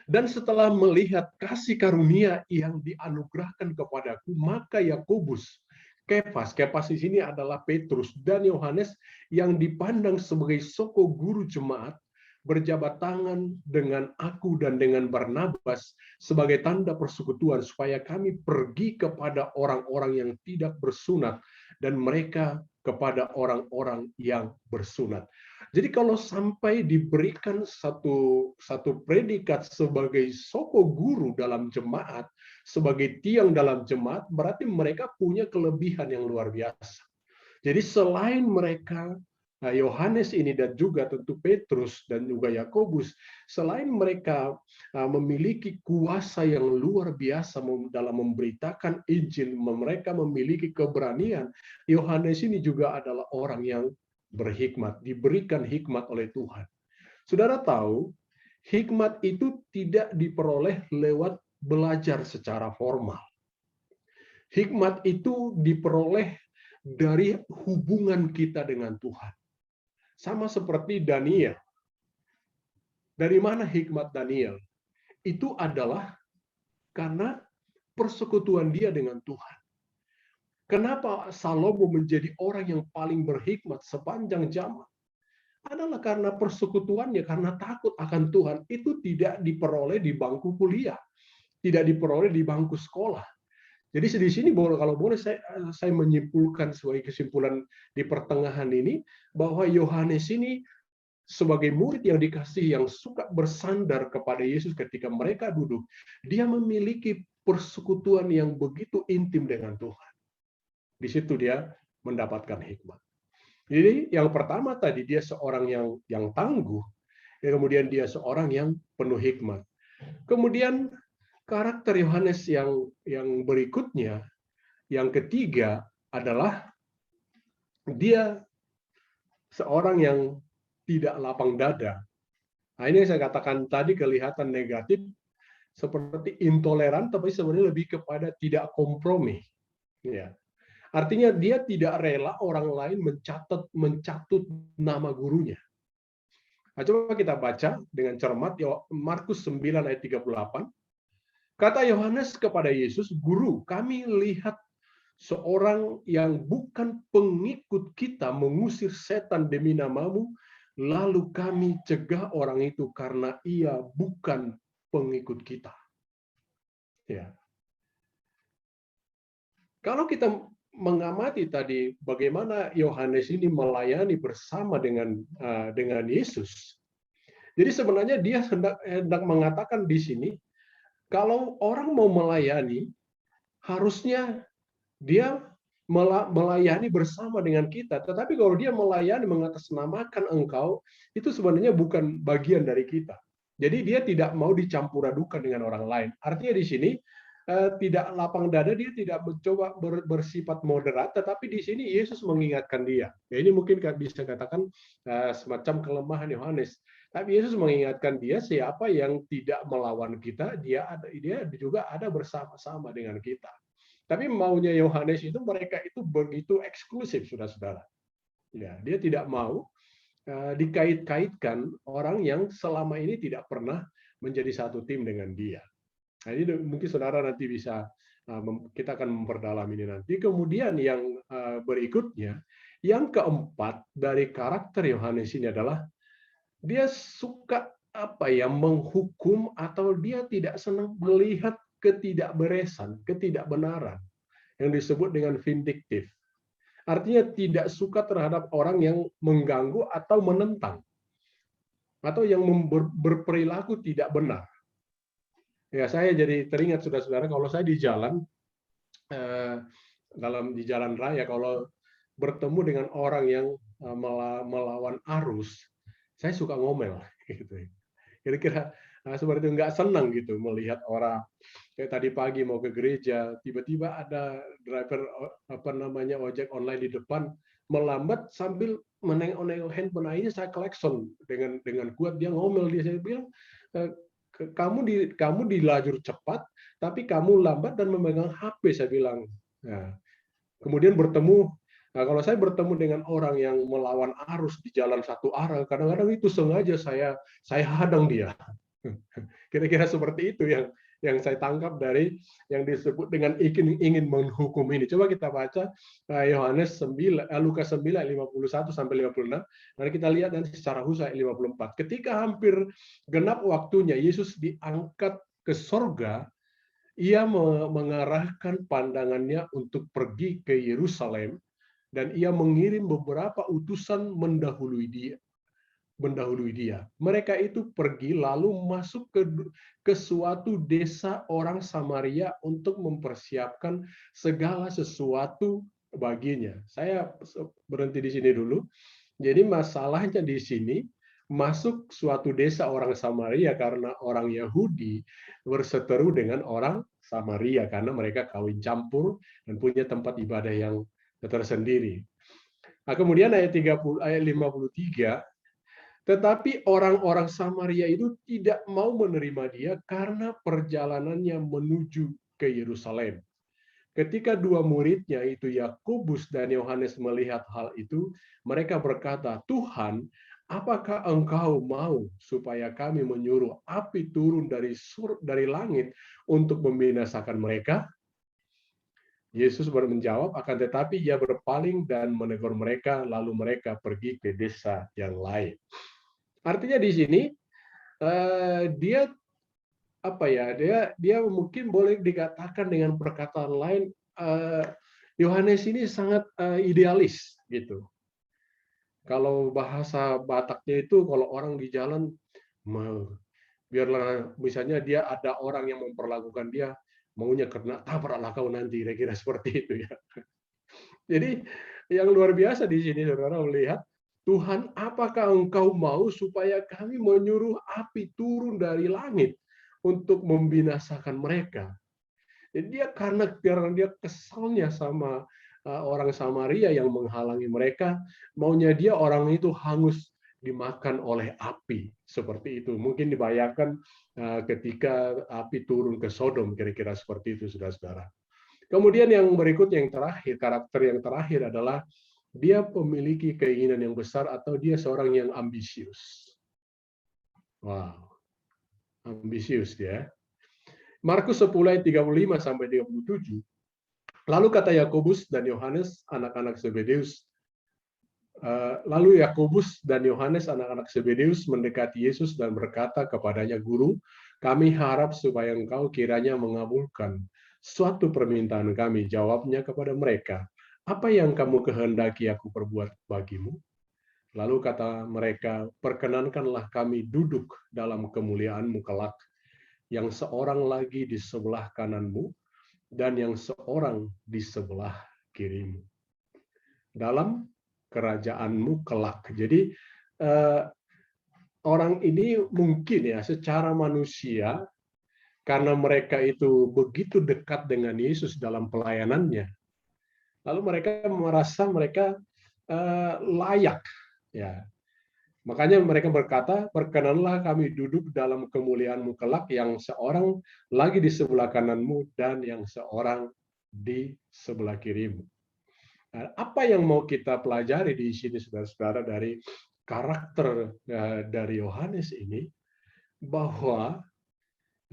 dan setelah melihat kasih karunia yang dianugerahkan kepadaku, maka Yakobus, Kefas di sini adalah Petrus dan Yohanes yang dipandang sebagai soko guru jemaat, berjabat tangan dengan aku dan dengan Barnabas sebagai tanda persekutuan supaya kami pergi kepada orang-orang yang tidak bersunat dan mereka kepada orang-orang yang bersunat. Jadi kalau sampai diberikan satu predikat sebagai soko guru dalam jemaat, sebagai tiang dalam jemaat, berarti mereka punya kelebihan yang luar biasa. Jadi selain mereka, Yohanes ini dan juga tentu Petrus dan juga Yakobus, selain mereka memiliki kuasa yang luar biasa dalam memberitakan Injil, mereka memiliki keberanian, Yohanes ini juga adalah orang yang berhikmat, diberikan hikmat oleh Tuhan. Saudara tahu, hikmat itu tidak diperoleh lewat belajar secara formal. Hikmat itu diperoleh dari hubungan kita dengan Tuhan. Sama seperti Daniel. Dari mana hikmat Daniel? Itu adalah karena persekutuan dia dengan Tuhan. Kenapa Salomo menjadi orang yang paling berhikmat sepanjang zaman? Adalah karena persekutuannya, karena takut akan Tuhan. Itu tidak diperoleh di bangku kuliah, tidak diperoleh di bangku sekolah. Jadi di sini kalau boleh saya menyimpulkan sebagai kesimpulan di pertengahan ini bahwa Yohanes ini sebagai murid yang dikasihi, yang suka bersandar kepada Yesus ketika mereka duduk, dia memiliki persekutuan yang begitu intim dengan Tuhan. Di situ dia mendapatkan hikmat. Jadi yang pertama tadi dia seorang yang tangguh, kemudian dia seorang yang penuh hikmat. Kemudian karakter Yohanes yang berikutnya, yang ketiga adalah dia seorang yang tidak lapang dada. Nah, ini yang saya katakan tadi kelihatan negatif, seperti intoleran, tapi sebenarnya lebih kepada tidak kompromi. Ya. Artinya dia tidak rela orang lain mencatut nama gurunya. Nah, coba kita baca dengan cermat Markus 9 ayat 38. Kata Yohanes kepada Yesus, "Guru, kami lihat seorang yang bukan pengikut kita mengusir setan demi namamu, lalu kami cegah orang itu karena ia bukan pengikut kita." Ya. Kalau kita mengamati tadi bagaimana Yohanes ini melayani bersama dengan Yesus, jadi sebenarnya dia hendak mengatakan di sini, kalau orang mau melayani, harusnya dia melayani bersama dengan kita. Tetapi kalau dia melayani mengatasnamakan engkau, itu sebenarnya bukan bagian dari kita. Jadi dia tidak mau dicampur adukan dengan orang lain. Artinya di sini tidak lapang dada, dia tidak mencoba bersifat moderat, tetapi di sini Yesus mengingatkan dia. Ya, ini mungkin bisa katakan semacam kelemahan Yohanes. Tapi Yesus mengingatkan dia, siapa yang tidak melawan kita, dia juga ada bersama-sama dengan kita. Tapi maunya Yohanes itu, mereka itu begitu eksklusif, saudara-saudara. Ya, dia tidak mau dikait-kaitkan orang yang selama ini tidak pernah menjadi satu tim dengan dia. Nah, ini mungkin saudara nanti bisa, kita akan memperdalam ini nanti. Kemudian yang berikutnya, yang keempat dari karakter Yohanes ini adalah dia suka menghukum, atau dia tidak senang melihat ketidakberesan, ketidakbenaran, yang disebut dengan vindiktif. Artinya tidak suka terhadap orang yang mengganggu atau menentang, atau yang berperilaku tidak benar. Ya, saya jadi teringat saudara-saudara, kalau saya di jalan, di jalan raya, kalau bertemu dengan orang yang melawan arus, saya suka ngomel, gitu. Kira-kira seperti itu, nggak senang gitu melihat orang kayak tadi pagi mau ke gereja, tiba-tiba ada driver ojek online di depan melambat sambil menengok-nengok handphone. Akhirnya saya klakson dengan kuat, dia ngomel, saya bilang, kamu di lajur cepat, tapi kamu lambat dan memegang HP, saya bilang. Nah, kemudian bertemu. Nah, kalau saya bertemu dengan orang yang melawan arus di jalan satu arah, kadang-kadang itu sengaja saya hadang dia. Kira-kira seperti itu yang saya tangkap dari yang disebut dengan ingin menghukum ini. Coba kita baca Lukas 9 51 sampai 56. Nanti kita lihat nanti secara khusus ayat 54. Ketika hampir genap waktunya Yesus diangkat ke sorga, ia mengarahkan pandangannya untuk pergi ke Yerusalem dan ia mengirim beberapa utusan mendahului dia. Mereka itu pergi lalu masuk ke suatu desa orang Samaria untuk mempersiapkan segala sesuatu baginya. Saya berhenti di sini dulu. Jadi masalahnya di sini, masuk suatu desa orang Samaria karena orang Yahudi berseteru dengan orang Samaria karena mereka kawin campur dan punya tempat ibadah yang tersendiri. Nah, kemudian ayat 53, tetapi orang-orang Samaria itu tidak mau menerima dia karena perjalanannya menuju ke Yerusalem. Ketika dua muridnya itu Yakobus dan Yohanes melihat hal itu, mereka berkata, "Tuhan, apakah Engkau mau supaya kami menyuruh api turun dari langit untuk membinasakan mereka?" Yesus menjawab, akan tetapi ia berpaling dan menegur mereka, lalu mereka pergi ke desa yang lain. Artinya di sini dia mungkin boleh dikatakan dengan perkataan lain, Yohanes ini sangat idealis gitu. Kalau bahasa Bataknya itu, kalau orang di jalan, biarlah misalnya dia ada orang yang memperlakukan dia, maunya kena tabraklah kau nanti, kira-kira seperti itu ya. Jadi yang luar biasa di sini saudara melihat, Tuhan, apakah Engkau mau supaya kami menyuruh api turun dari langit untuk membinasakan mereka? Jadi dia karena dia kesalnya sama orang Samaria yang menghalangi mereka, maunya dia orang itu hangus dimakan oleh api seperti itu. Mungkin dibayangkan ketika api turun ke Sodom, kira-kira seperti itu, saudara-saudara. Kemudian yang berikutnya, yang terakhir, karakter yang terakhir adalah dia memiliki keinginan yang besar atau dia seorang yang ambisius. Wow, ambisius dia. Markus 10 ayat 35 sampai 37. Lalu kata Yakobus dan Yohanes anak-anak Zebedeus, anak-anak Zebedeus mendekati Yesus dan berkata kepadanya, "Guru, kami harap supaya Engkau kiranya mengabulkan suatu permintaan kami." Jawabnya kepada mereka, "Apa yang kamu kehendaki aku perbuat bagimu?" Lalu kata mereka, "Perkenankanlah kami duduk dalam kemuliaan-Mu kelak, yang seorang lagi di sebelah kananmu dan yang seorang di sebelah kirimu dalam kerajaan-Mu kelak." Jadi orang ini mungkin ya secara manusia, karena mereka itu begitu dekat dengan Yesus dalam pelayanannya, lalu mereka merasa mereka layak, ya. Makanya mereka berkata, "Perkenanlah kami duduk dalam kemuliaan-Mu kelak, yang seorang lagi di sebelah kanan-Mu dan yang seorang di sebelah kirimu." Nah, apa yang mau kita pelajari di sini, saudara-saudara, dari karakter dari Yohanes ini, bahwa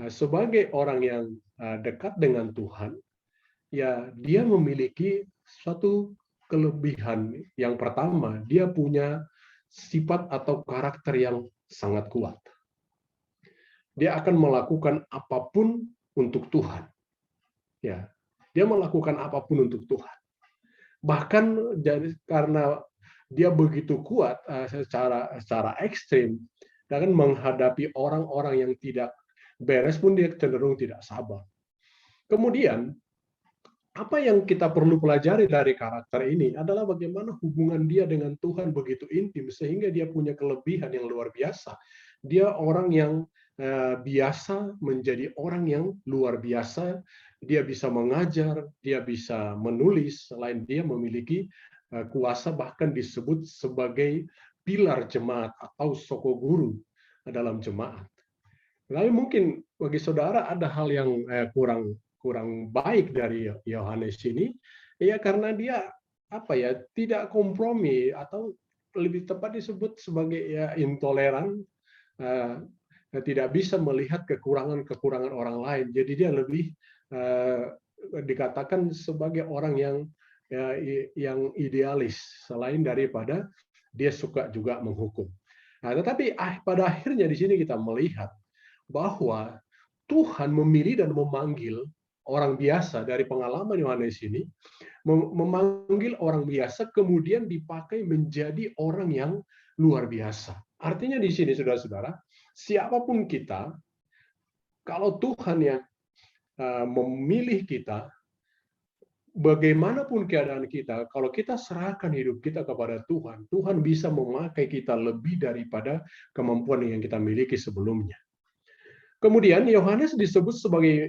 sebagai orang yang dekat dengan Tuhan, ya dia memiliki suatu kelebihan. Yang pertama, dia punya sifat atau karakter yang sangat kuat. Dia akan melakukan apapun untuk Tuhan. Ya, dia melakukan apapun untuk Tuhan. Bahkan karena dia begitu kuat secara ekstrim, dan menghadapi orang-orang yang tidak beres pun dia cenderung tidak sabar. Kemudian apa yang kita perlu pelajari dari karakter ini adalah bagaimana hubungan dia dengan Tuhan begitu intim, sehingga dia punya kelebihan yang luar biasa. Dia orang yang biasa menjadi orang yang luar biasa. Dia bisa mengajar, dia bisa menulis, selain dia memiliki kuasa bahkan disebut sebagai pilar jemaat atau soko guru dalam jemaat. Lalu mungkin bagi saudara ada hal yang kurang baik dari Yohanes ini, ya karena dia tidak kompromi, atau lebih tepat disebut sebagai intoleran, tidak bisa melihat kekurangan orang lain. Jadi dia lebih dikatakan sebagai orang yang idealis, selain daripada dia suka juga menghukum. Nah, tetapi pada akhirnya di sini kita melihat bahwa Tuhan memilih dan memanggil orang biasa dari pengalaman Yohanes ini, memanggil orang biasa kemudian dipakai menjadi orang yang luar biasa. Artinya di sini saudara-saudara, siapapun kita, kalau Tuhan yang memilih kita, bagaimanapun keadaan kita, kalau kita serahkan hidup kita kepada Tuhan, Tuhan bisa memakai kita lebih daripada kemampuan yang kita miliki sebelumnya. Kemudian Yohanes disebut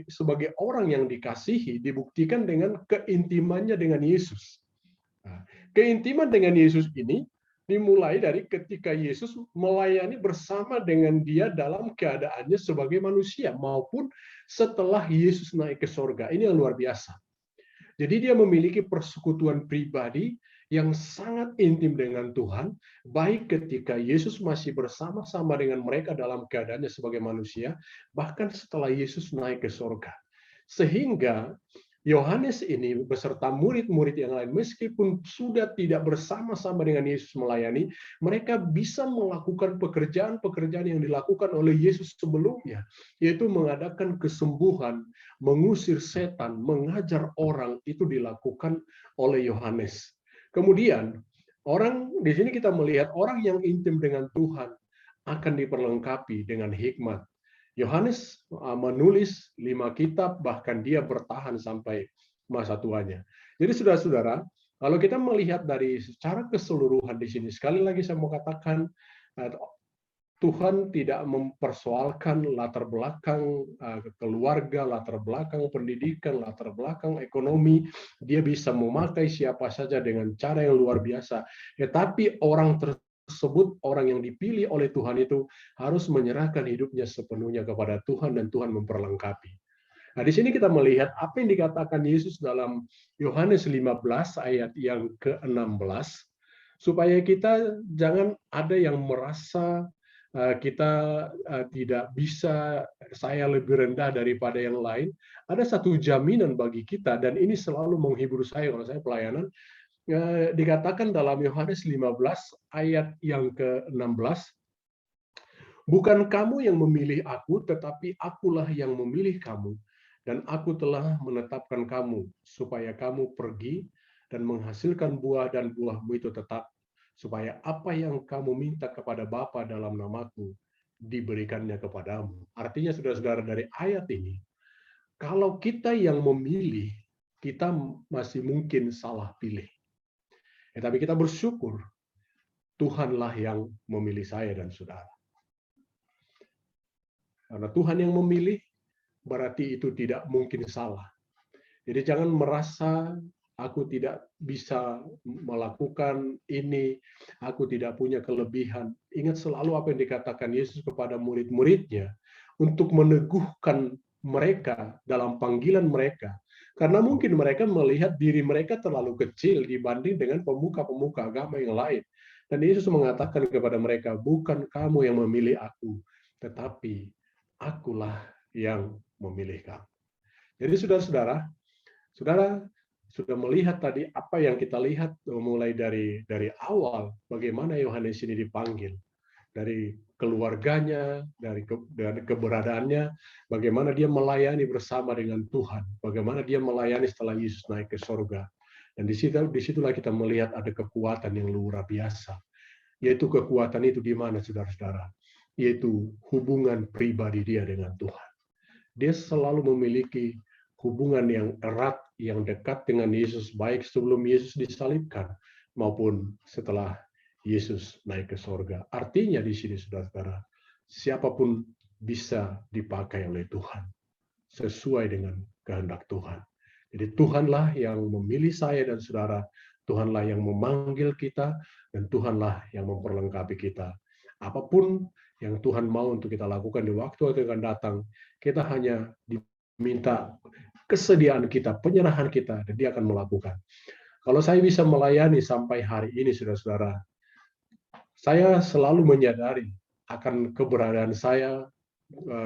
sebagai orang yang dikasihi, dibuktikan dengan keintimannya dengan Yesus. Nah, keintiman dengan Yesus ini dimulai dari ketika Yesus melayani bersama dengan dia dalam keadaannya sebagai manusia, maupun setelah Yesus naik ke surga. Ini yang luar biasa. Jadi dia memiliki persekutuan pribadi yang sangat intim dengan Tuhan, baik ketika Yesus masih bersama-sama dengan mereka dalam keadaannya sebagai manusia, bahkan setelah Yesus naik ke surga. Sehingga Yohanes ini beserta murid-murid yang lain, meskipun sudah tidak bersama-sama dengan Yesus melayani, mereka bisa melakukan pekerjaan-pekerjaan yang dilakukan oleh Yesus sebelumnya, yaitu mengadakan kesembuhan, mengusir setan, mengajar orang, itu dilakukan oleh Yohanes. Kemudian, orang di sini kita melihat orang yang intim dengan Tuhan akan diperlengkapi dengan hikmat. Yohanes menulis 5 kitab, bahkan dia bertahan sampai masa tuanya. Jadi saudara-saudara, kalau kita melihat dari secara keseluruhan di sini, sekali lagi saya mau katakan, Tuhan tidak mempersoalkan latar belakang keluarga, latar belakang pendidikan, latar belakang ekonomi. Dia bisa memakai siapa saja dengan cara yang luar biasa. Tetapi orang tersebut, orang yang dipilih oleh Tuhan itu harus menyerahkan hidupnya sepenuhnya kepada Tuhan, dan Tuhan memperlengkapi. Nah, di sini kita melihat apa yang dikatakan Yesus dalam Yohanes 15 ayat yang ke-16, supaya kita jangan ada yang merasa kita tidak bisa, saya lebih rendah daripada yang lain. Ada satu jaminan bagi kita, dan ini selalu menghibur saya kalau saya pelayanan. Dikatakan dalam Yohanes 15 ayat yang ke-16, bukan kamu yang memilih aku, tetapi akulah yang memilih kamu, dan aku telah menetapkan kamu supaya kamu pergi dan menghasilkan buah, dan buahmu itu tetap, supaya apa yang kamu minta kepada Bapa dalam namaku diberikannya kepadamu. Artinya saudara-saudara, dari ayat ini, kalau kita yang memilih, kita masih mungkin salah pilih. Tapi kita bersyukur, Tuhanlah yang memilih saya dan saudara. Karena Tuhan yang memilih, berarti itu tidak mungkin salah. Jadi jangan merasa aku tidak bisa melakukan ini, aku tidak punya kelebihan. Ingat selalu apa yang dikatakan Yesus kepada murid-muridnya untuk meneguhkan mereka dalam panggilan mereka. Karena mungkin mereka melihat diri mereka terlalu kecil dibanding dengan pemuka-pemuka agama yang lain. Dan Yesus mengatakan kepada mereka, bukan kamu yang memilih aku, tetapi akulah yang memilih kamu. Jadi saudara-saudara, saudara sudah melihat tadi apa yang kita lihat mulai dari awal, bagaimana Yohanes ini dipanggil, dari keluarganya, dari keberadaannya, bagaimana dia melayani bersama dengan Tuhan, bagaimana dia melayani setelah Yesus naik ke surga. Dan disitulah kita melihat ada kekuatan yang luar biasa. Yaitu kekuatan itu di mana, saudara-saudara? Yaitu hubungan pribadi dia dengan Tuhan. Dia selalu memiliki hubungan yang erat, yang dekat dengan Yesus, baik sebelum Yesus disalibkan maupun setelah Yesus naik ke surga. Artinya di sini, saudara-saudara, siapapun bisa dipakai oleh Tuhan sesuai dengan kehendak Tuhan. Jadi Tuhanlah yang memilih saya dan saudara, Tuhanlah yang memanggil kita, dan Tuhanlah yang memperlengkapi kita. Apapun yang Tuhan mau untuk kita lakukan di waktu yang akan datang, kita hanya diminta kesediaan kita, penyerahan kita, dan Dia akan melakukan. Kalau saya bisa melayani sampai hari ini, saudara-saudara, saya selalu menyadari akan keberadaan saya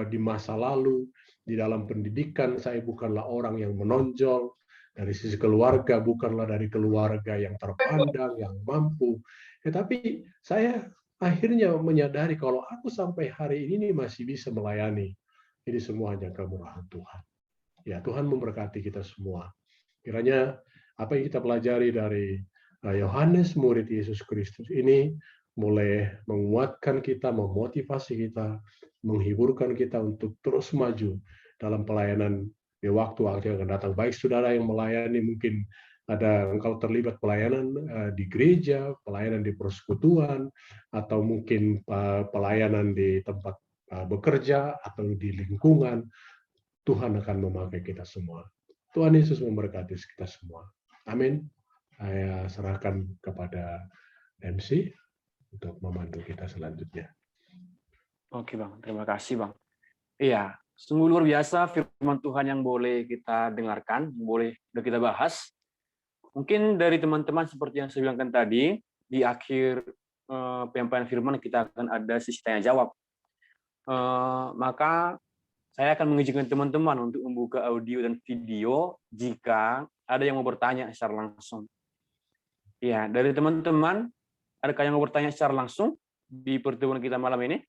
di masa lalu, di dalam pendidikan. Saya bukanlah orang yang menonjol, dari sisi keluarga bukanlah dari keluarga yang terpandang, yang mampu. Tetapi saya akhirnya menyadari kalau aku sampai hari ini masih bisa melayani. Ini semua hanya kemurahan Tuhan. Ya, Tuhan memberkati kita semua. Kiranya apa yang kita pelajari dari Yohanes, murid Yesus Kristus ini, boleh menguatkan kita, memotivasi kita, menghiburkan kita untuk terus maju dalam pelayanan di waktu-waktu yang akan datang. Baik saudara yang melayani, mungkin ada engkau terlibat pelayanan di gereja, pelayanan di persekutuan, atau mungkin pelayanan di tempat bekerja, atau di lingkungan, Tuhan akan memakai kita semua. Tuhan Yesus memberkati kita semua. Amin. Saya serahkan kepada MC untuk memandu kita selanjutnya. Oke Bang, terima kasih Bang. Iya, sungguh luar biasa firman Tuhan yang boleh kita dengarkan, boleh kita bahas. Mungkin dari teman-teman seperti yang saya bilangkan tadi, di akhir penyampaian firman kita akan ada sesi tanya jawab. Maka saya akan mengizinkan teman-teman untuk membuka audio dan video jika ada yang mau bertanya secara langsung. Ya, dari teman-teman, adakah yang mau bertanya secara langsung di pertemuan kita malam ini?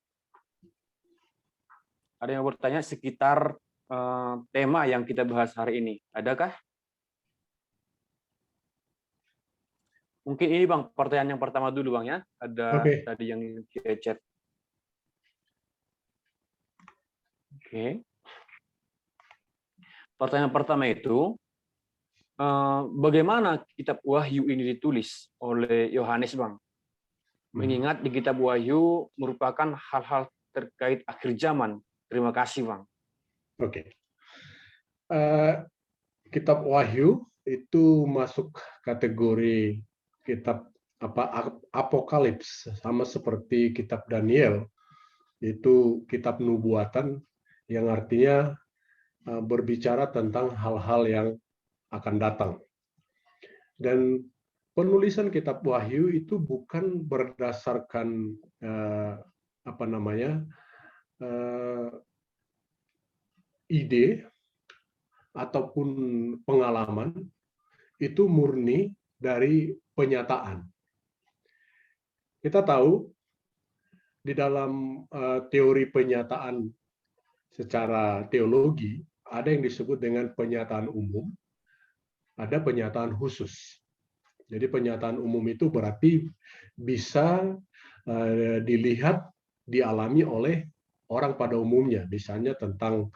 Ada yang mau bertanya sekitar tema yang kita bahas hari ini? Adakah? Mungkin ini Bang, pertanyaan yang pertama dulu Bang ya. Ada tadi yang kita chat. Oke. Pertanyaan pertama itu, bagaimana kitab Wahyu ini ditulis oleh Yohanes Bang? Mengingat di kitab Wahyu merupakan hal-hal terkait akhir zaman. Terima kasih Bang. Oke. Kitab Wahyu itu masuk kategori kitab Apokalips, sama seperti kitab Daniel, itu kitab nubuatan yang artinya berbicara tentang hal-hal yang akan datang. Dan penulisan kitab Wahyu itu bukan berdasarkan ide ataupun pengalaman, itu murni dari penyataan. Kita tahu di dalam teori penyataan secara teologi ada yang disebut dengan penyataan umum, ada penyataan khusus. Jadi penyataan umum itu berarti bisa dilihat, dialami oleh orang pada umumnya. Misalnya tentang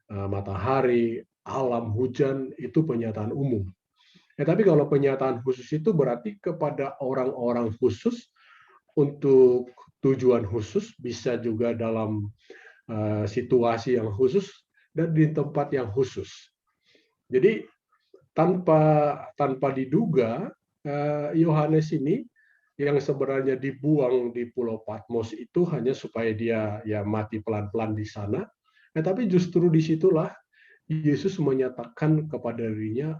matahari, alam, hujan, itu penyataan umum. Tapi kalau penyataan khusus itu berarti kepada orang-orang khusus, untuk tujuan khusus, bisa juga dalam situasi yang khusus, dan di tempat yang khusus. Jadi tanpa diduga, Yohanes ini yang sebenarnya dibuang di Pulau Patmos itu hanya supaya dia ya mati pelan-pelan di sana. Tapi justru disitulah Yesus menyatakan kepada dirinya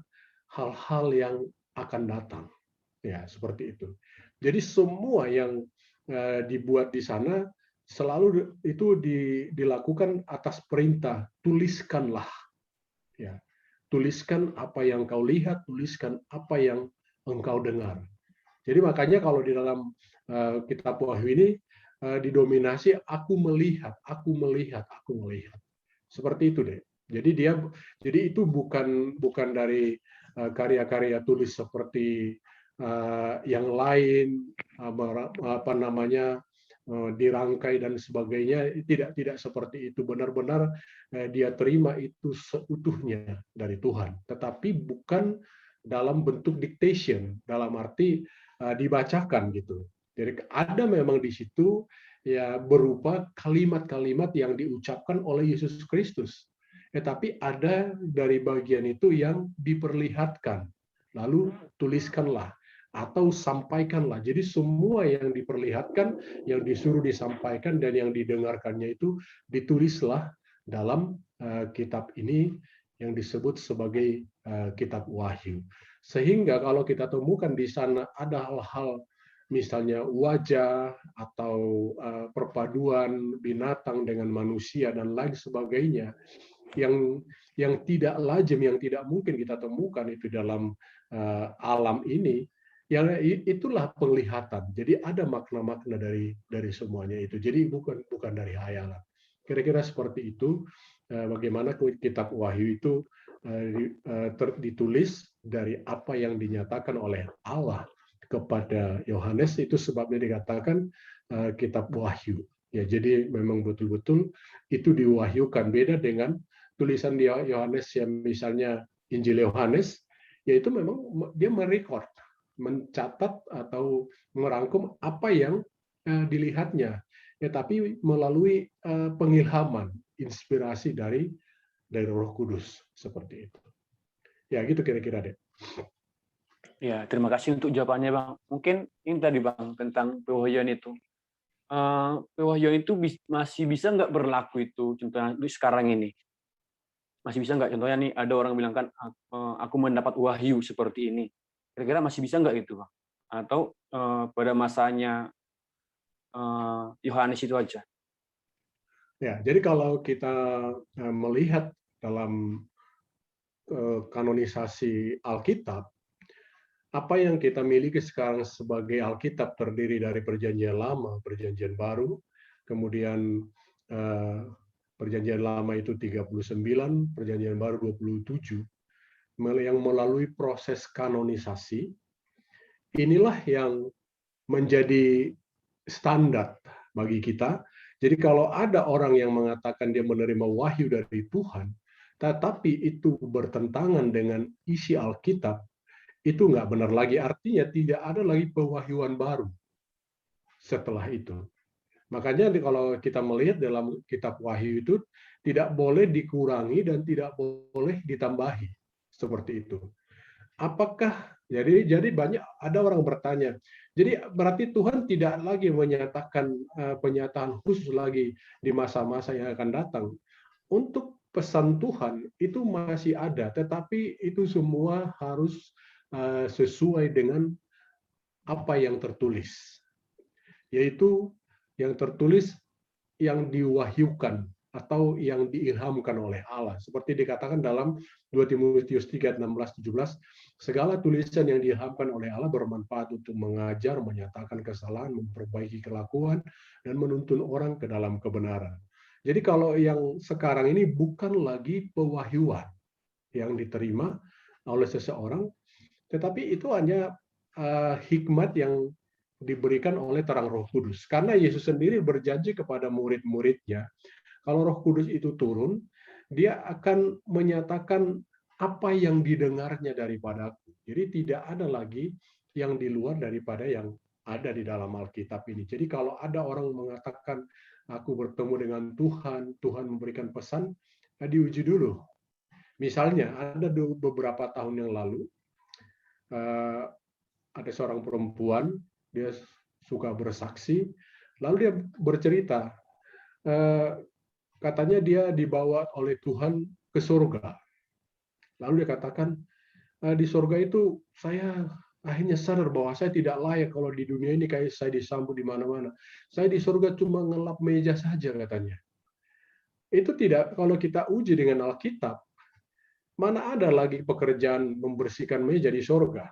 hal-hal yang akan datang. Ya, seperti itu. Jadi semua yang dibuat di sana selalu itu dilakukan atas perintah, tuliskanlah. Ya. Tuliskan apa yang kau lihat, tuliskan apa yang engkau dengar. Jadi makanya kalau di dalam kitab Wahyu ini didominasi aku melihat, aku melihat, aku melihat. Seperti itu deh. Jadi itu bukan dari karya-karya tulis seperti yang lain, dirangkai dan sebagainya. Tidak seperti itu. Benar-benar dia terima itu seutuhnya dari Tuhan. Tetapi bukan dalam bentuk dictation, dalam arti dibacakan gitu. Jadi ada memang di situ ya berupa kalimat-kalimat yang diucapkan oleh Yesus Kristus. Tetapi ada dari bagian itu yang diperlihatkan. Lalu tuliskanlah atau sampaikanlah. Jadi semua yang diperlihatkan, yang disuruh disampaikan dan yang didengarkannya itu ditulislah dalam kitab ini yang disebut sebagai kitab Wahyu. Sehingga kalau kita temukan di sana ada hal-hal misalnya wajah atau perpaduan binatang dengan manusia dan lain sebagainya yang tidak lazim, yang tidak mungkin kita temukan itu dalam alam ini, yang itulah penglihatan. Jadi ada makna-makna dari semuanya itu. Jadi bukan dari hayalan. Kira-kira seperti itu bagaimana kitab Wahyu itu ditulis dari apa yang dinyatakan oleh Allah kepada Yohanes, itu sebabnya dikatakan kitab Wahyu. Ya, jadi memang betul-betul itu diwahyukan, beda dengan tulisan Yohanes yang misalnya Injil Yohanes, yaitu memang dia merekod, mencatat atau merangkum apa yang dilihatnya, ya, tapi melalui pengilhaman, inspirasi dari Roh Kudus, seperti itu. Ya, gitu kira-kira deh. Ya, terima kasih untuk jawabannya, Bang. Mungkin ini tadi, Bang, tentang pewahyuan itu. Pewahyuan itu masih bisa nggak berlaku itu, contohnya sekarang ini? Masih bisa nggak? Contohnya nih, ada orang bilang kan, aku mendapat wahyu seperti ini. Kira-kira masih bisa nggak itu, Bang? Atau pada masanya Yohanes itu aja? Ya, jadi kalau kita melihat dalam kanonisasi Alkitab, apa yang kita miliki sekarang sebagai Alkitab terdiri dari Perjanjian Lama, Perjanjian Baru, kemudian Perjanjian Lama itu 39, Perjanjian Baru 27, yang melalui proses kanonisasi. Inilah yang menjadi standar bagi kita. Jadi kalau ada orang yang mengatakan dia menerima wahyu dari Tuhan, tetapi itu bertentangan dengan isi Alkitab, itu nggak benar lagi. Artinya tidak ada lagi pewahyuan baru setelah itu. Makanya kalau kita melihat dalam kitab Wahyu itu tidak boleh dikurangi dan tidak boleh ditambahi, seperti itu. Apakah jadi banyak ada orang bertanya, jadi berarti Tuhan tidak lagi menyatakan penyataan khusus lagi di masa-masa yang akan datang. Untuk pesan Tuhan itu masih ada, tetapi itu semua harus sesuai dengan apa yang tertulis, yaitu yang tertulis yang diwahyukan atau yang diilhamkan oleh Allah. Seperti dikatakan dalam 2 Timotius 3:16-17, segala tulisan yang diilhamkan oleh Allah bermanfaat untuk mengajar, menyatakan kesalahan, memperbaiki kelakuan, dan menuntun orang ke dalam kebenaran. Jadi kalau yang sekarang ini bukan lagi pewahyuan yang diterima oleh seseorang, tetapi itu hanya hikmat yang diberikan oleh terang Roh Kudus. Karena Yesus sendiri berjanji kepada murid-muridnya, kalau Roh Kudus itu turun, dia akan menyatakan apa yang didengarnya daripadaku. Jadi tidak ada lagi yang di luar daripada yang ada di dalam Alkitab ini. Jadi kalau ada orang mengatakan, aku bertemu dengan Tuhan, Tuhan memberikan pesan, diuji dulu. Misalnya, ada beberapa tahun yang lalu, ada seorang perempuan, dia suka bersaksi, lalu dia bercerita, katanya dia dibawa oleh Tuhan ke surga. Lalu dia katakan, di surga itu saya akhirnya sadar bahwa saya tidak layak kalau di dunia ini kayak saya disambut di mana-mana. Saya di surga cuma ngelap meja saja, katanya. Itu tidak, kalau kita uji dengan Alkitab, mana ada lagi pekerjaan membersihkan meja di surga?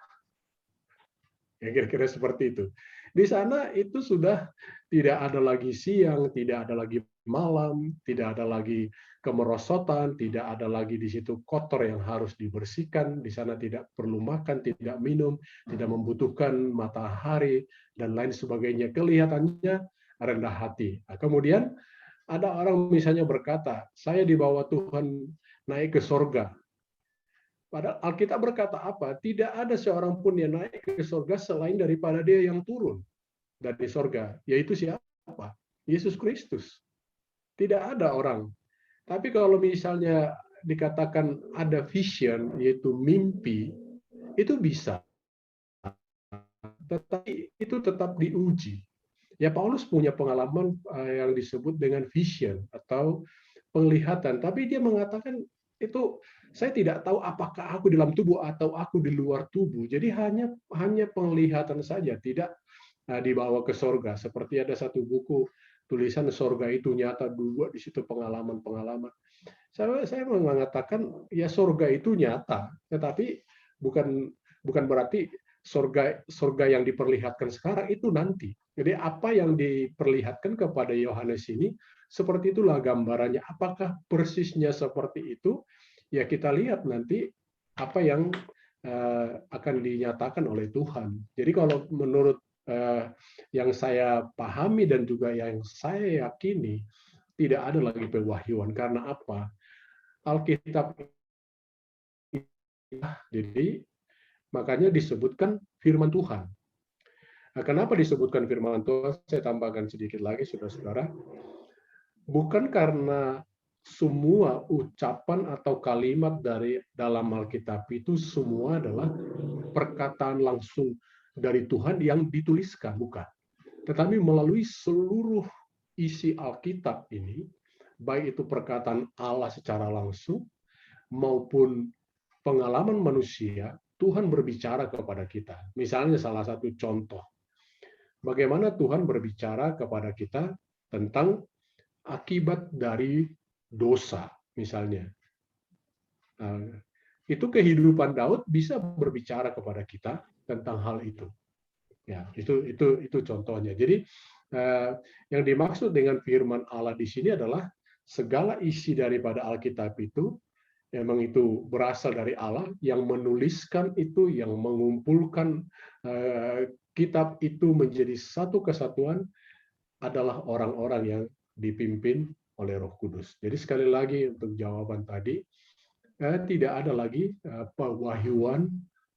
Ya, kira-kira seperti itu. Di sana itu sudah tidak ada lagi siang, tidak ada lagi malam, tidak ada lagi kemerosotan, tidak ada lagi di situ kotor yang harus dibersihkan. Di sana tidak perlu makan, tidak minum, tidak membutuhkan matahari, dan lain sebagainya. Kelihatannya rendah hati. Nah, kemudian ada orang misalnya berkata, saya dibawa Tuhan naik ke surga. Padahal Alkitab berkata apa? Tidak ada seorang pun yang naik ke surga selain daripada dia yang turun dari surga. Yaitu siapa? Yesus Kristus. Tidak ada orang. Tapi kalau misalnya dikatakan ada vision, yaitu mimpi, itu bisa. Tetapi itu tetap diuji. Ya, Paulus punya pengalaman yang disebut dengan vision atau penglihatan. Tapi dia mengatakan, itu saya tidak tahu apakah aku di dalam tubuh atau aku di luar tubuh. Jadi hanya penglihatan saja, tidak dibawa ke surga. Seperti ada satu buku tulisan surga itu nyata, dua di situ pengalaman-pengalaman. Saya mengatakan ya surga itu nyata, tetapi bukan berarti surga yang diperlihatkan sekarang itu nanti. Jadi apa yang diperlihatkan kepada Yohanes ini, seperti itulah gambarannya. Apakah persisnya seperti itu? Ya kita lihat nanti apa yang akan dinyatakan oleh Tuhan. Jadi kalau menurut yang saya pahami dan juga yang saya yakini, tidak ada lagi pewahyuan. Karena apa? Alkitab, jadi makanya disebutkan firman Tuhan. Nah, kenapa disebutkan firman Tuhan? Saya tambahkan sedikit lagi, saudara-saudara. Bukan karena semua ucapan atau kalimat dari dalam Alkitab itu semua adalah perkataan langsung dari Tuhan yang dituliskan, bukan. Tetapi melalui seluruh isi Alkitab ini, baik itu perkataan Allah secara langsung maupun pengalaman manusia, Tuhan berbicara kepada kita. Misalnya salah satu contoh, bagaimana Tuhan berbicara kepada kita tentang akibat dari dosa, misalnya. Itu kehidupan Daud bisa berbicara kepada kita tentang hal itu. Ya, itu contohnya. Jadi yang dimaksud dengan firman Allah di sini adalah segala isi daripada Alkitab itu memang itu berasal dari Allah yang menuliskan itu, yang mengumpulkan kitab itu menjadi satu kesatuan adalah orang-orang yang dipimpin oleh Roh Kudus. Jadi sekali lagi untuk jawaban tadi, tidak ada lagi pewahyuan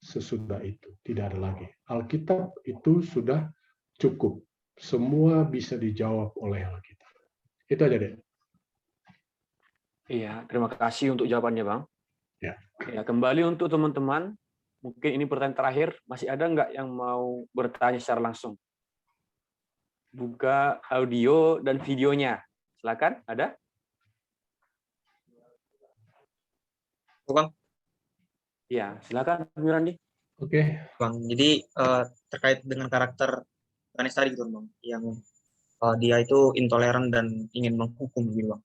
sesudah itu. Tidak ada lagi. Alkitab itu sudah cukup. Semua bisa dijawab oleh Alkitab. Itu aja deh. Iya, terima kasih untuk jawabannya, Bang. Ya. Ya, kembali untuk teman-teman, mungkin ini pertanyaan terakhir, masih ada nggak yang mau bertanya secara langsung? Buka audio dan videonya. Silakan, ada? Bang. Ya, silakan, Mirandi. Oke. Bang, jadi terkait dengan karakter Yohanes tadi gitu, Bang, yang dia itu intoleran dan ingin menghukum gitu, Bang.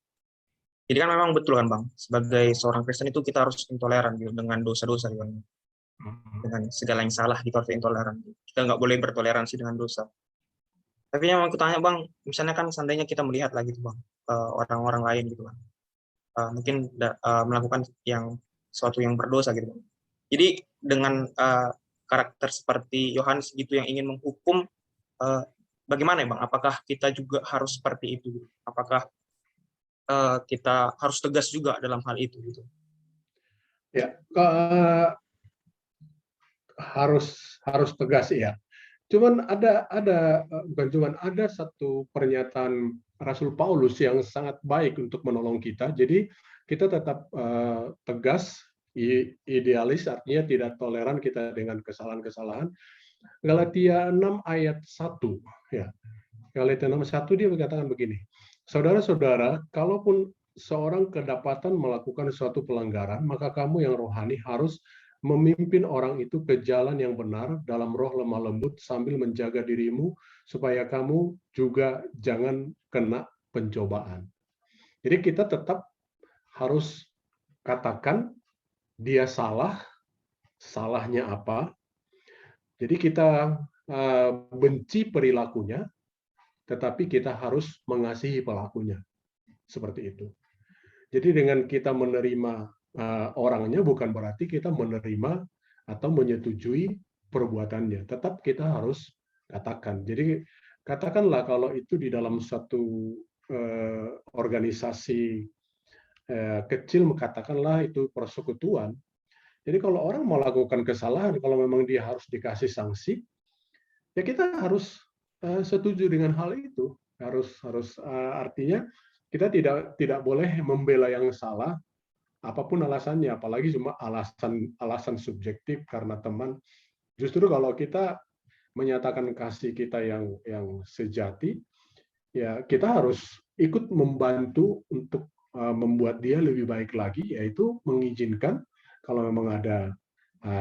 Jadi kan memang betul kan, Bang, sebagai seorang Kristen itu kita harus intoleran gitu, dengan dosa-dosa gitu, dengan segala yang salah kita harus intoleran. Kita nggak boleh bertoleransi dengan dosa. Tapi yang mau aku tanya, Bang, misalnya kan seandainya kita melihat lagi tuh, Bang, orang-orang lain gitu, Bang, mungkin melakukan sesuatu yang berdosa gitu, Bang. Jadi dengan karakter seperti Yohanes gitu yang ingin menghukum, bagaimana ya, Bang? Apakah kita juga harus seperti itu? Apakah kita harus tegas juga dalam hal itu gitu? Ya, harus tegas ya. Cuman bukan cuman ada satu pernyataan Rasul Paulus yang sangat baik untuk menolong kita. Jadi kita tetap tegas, idealis, artinya tidak toleran kita dengan kesalahan-kesalahan. Galatia 6 ayat 1 ya. Galatia 6:1 dia berkatakan begini. Saudara-saudara, kalaupun seorang kedapatan melakukan suatu pelanggaran, maka kamu yang rohani harus memimpin orang itu ke jalan yang benar dalam roh lemah lembut sambil menjaga dirimu supaya kamu juga jangan kena pencobaan. Jadi kita tetap harus katakan dia salah, salahnya apa. Jadi kita benci perilakunya, tetapi kita harus mengasihi pelakunya. Seperti itu. Jadi dengan kita menerima orangnya bukan berarti kita menerima atau menyetujui perbuatannya. Tetap kita harus katakan. Jadi katakanlah kalau itu di dalam satu organisasi kecil, katakanlah itu persekutuan. Jadi kalau orang melakukan kesalahan, kalau memang dia harus dikasih sanksi, ya kita harus setuju dengan hal itu. Artinya kita tidak boleh membela yang salah, apapun alasannya, apalagi cuma alasan subjektif karena teman. Justru kalau kita menyatakan kasih kita yang sejati, ya kita harus ikut membantu untuk membuat dia lebih baik lagi, yaitu mengizinkan kalau memang ada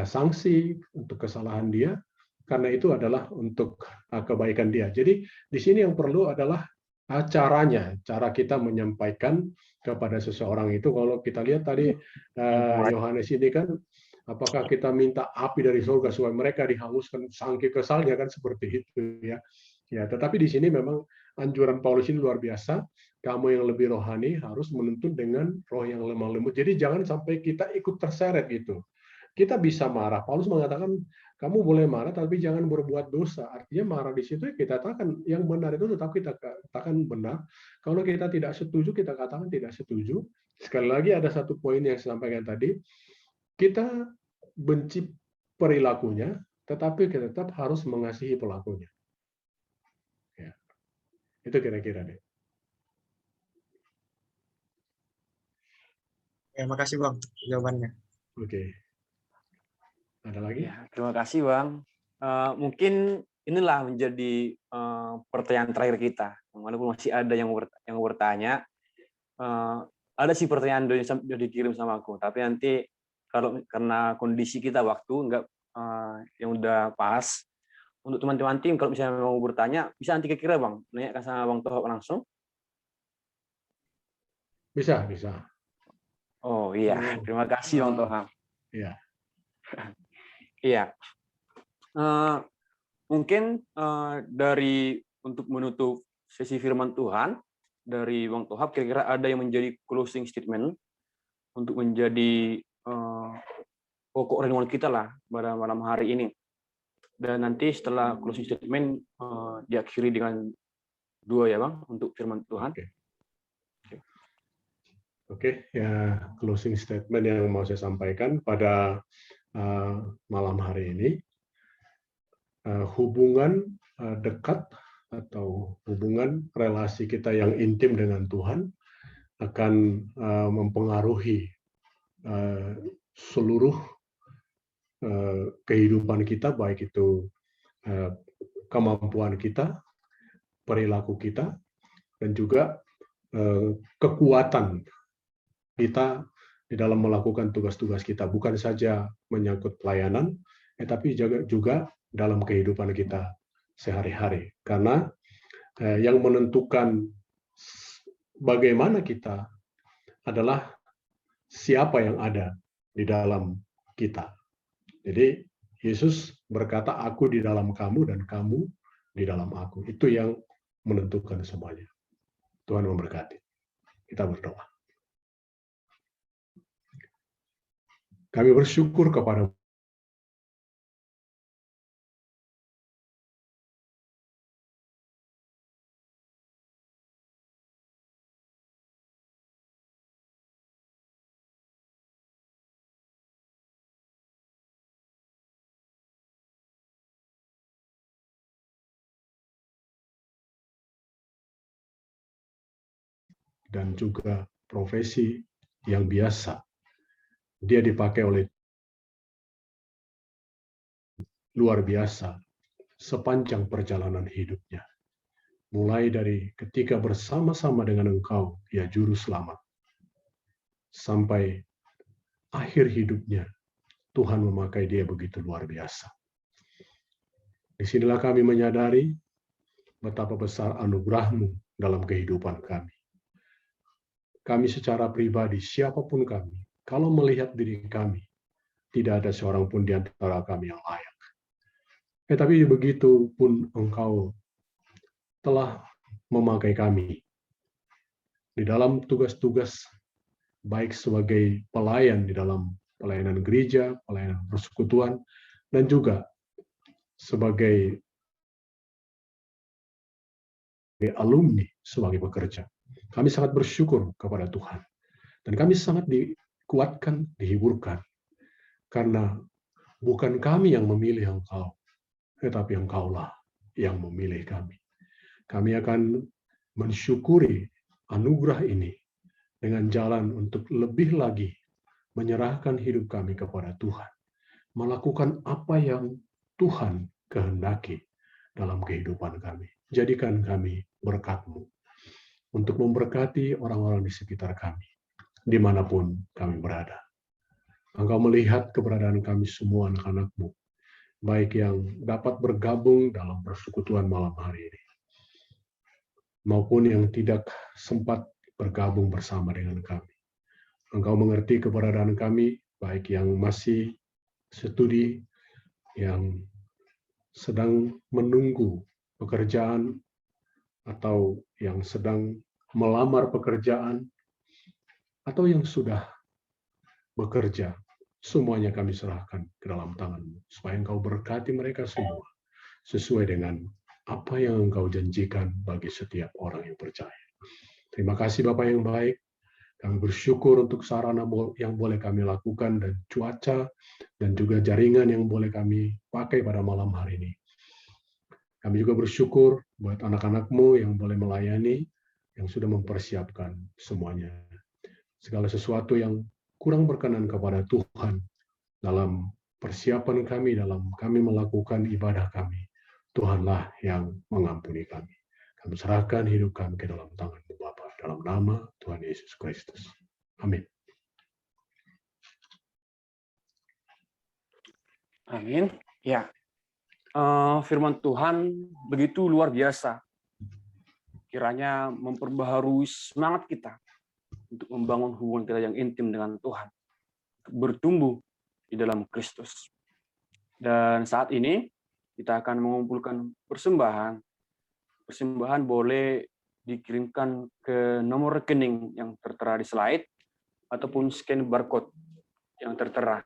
sanksi untuk kesalahan dia, karena itu adalah untuk kebaikan dia. Jadi di sini yang perlu adalah caranya, cara kita menyampaikan kepada seseorang itu. Kalau kita lihat tadi Yohanes ini kan, apakah kita minta api dari surga supaya mereka dihanguskan saking kesalnya, kan seperti itu ya. Ya, tetapi di sini memang anjuran Paulus ini luar biasa. Kamu yang lebih rohani harus menuntun dengan roh yang lemah lembut. Jadi jangan sampai kita ikut terseret gitu. Kita bisa marah. Paulus mengatakan kamu boleh marah tapi jangan berbuat dosa. Artinya marah di situ kita katakan yang benar itu tetap kita katakan benar. Kalau kita tidak setuju kita katakan tidak setuju. Sekali lagi ada satu poin yang saya sampaikan tadi. Kita benci perilakunya, tetapi kita tetap harus mengasihi pelakunya. Ya. Itu kira-kira deh. Ya, makasih Bang jawabannya. Oke. Ada lagi? Ya, terima kasih Bang. Mungkin inilah menjadi pertanyaan terakhir kita. Walaupun masih ada yang bertanya, ada sih pertanyaan yang sudah dikirim sama aku. Tapi nanti karena kondisi kita waktu nggak yang udah pas, untuk teman-teman tim kalau misalnya mau bertanya bisa nanti kira Bang, nanyakan sama Bang Tohab langsung. Bisa. Oh iya, terima kasih Bang Tohab. Iya. Iya. Mungkin dari untuk menutup sesi firman Tuhan dari Bang Tohab, kira-kira ada yang menjadi closing statement untuk menjadi pokok renungan kita lah pada malam hari ini. Dan nanti setelah closing statement diakhiri dengan doa ya Bang untuk firman Tuhan. Oke, ya closing statement yang mau saya sampaikan pada malam hari ini, hubungan dekat atau hubungan relasi kita yang intim dengan Tuhan akan mempengaruhi seluruh kehidupan kita, baik itu kemampuan kita, perilaku kita, dan juga kekuatan kita di dalam melakukan tugas-tugas kita, bukan saja menyangkut pelayanan, tetapi juga dalam kehidupan kita sehari-hari. Karena yang menentukan bagaimana kita adalah siapa yang ada di dalam kita. Jadi Yesus berkata, aku di dalam kamu dan kamu di dalam aku. Itu yang menentukan semuanya. Tuhan memberkati. Kita berdoa. Kami bersyukur kepada dan juga profesi yang biasa dia dipakai oleh luar biasa sepanjang perjalanan hidupnya. Mulai dari ketika bersama-sama dengan Engkau, ya Juru Selamat, sampai akhir hidupnya, Tuhan memakai dia begitu luar biasa. Disinilah kami menyadari betapa besar anugerah-Mu dalam kehidupan kami. Kami secara pribadi, siapapun kami, kalau melihat diri kami, tidak ada seorang pun di antara kami yang layak. Tapi begitu pun Engkau telah memakai kami di dalam tugas-tugas, baik sebagai pelayan di dalam pelayanan gereja, pelayanan persekutuan, dan juga sebagai alumni, sebagai pekerja. Kami sangat bersyukur kepada Tuhan. Dan kami sangat dikuatkan, dihiburkan. Karena bukan kami yang memilih Engkau, tetapi Engkaulah yang memilih kami. Kami akan mensyukuri anugerah ini dengan jalan untuk lebih lagi menyerahkan hidup kami kepada Tuhan. Melakukan apa yang Tuhan kehendaki dalam kehidupan kami. Jadikan kami berkat-Mu untuk memberkati orang-orang di sekitar kami, dimanapun kami berada. Engkau melihat keberadaan kami semua anak-anak-Mu, baik yang dapat bergabung dalam persekutuan malam hari ini, maupun yang tidak sempat bergabung bersama dengan kami. Engkau mengerti keberadaan kami, baik yang masih studi, yang sedang menunggu pekerjaan atau yang sedang melamar pekerjaan atau yang sudah bekerja, semuanya kami serahkan ke dalam tangan-Mu, supaya Engkau berkati mereka semua, sesuai dengan apa yang Engkau janjikan bagi setiap orang yang percaya. Terima kasih Bapak yang baik, kami bersyukur untuk sarana yang boleh kami lakukan, dan cuaca, dan juga jaringan yang boleh kami pakai pada malam hari ini. Kami juga bersyukur buat anak-anak-Mu yang boleh melayani, yang sudah mempersiapkan semuanya. Segala sesuatu yang kurang berkenan kepada Tuhan dalam persiapan kami, dalam kami melakukan ibadah kami, Tuhanlah yang mengampuni kami. Kami serahkan hidup kami ke dalam tangan-Mu Bapa, dalam nama Tuhan Yesus Kristus. Amin. Amin. Ya, firman Tuhan begitu luar biasa. Kiranya memperbaharui semangat kita untuk membangun hubungan kita yang intim dengan Tuhan, bertumbuh di dalam Kristus. Dan saat ini kita akan mengumpulkan persembahan. Persembahan boleh dikirimkan ke nomor rekening yang tertera di slide ataupun scan barcode yang tertera.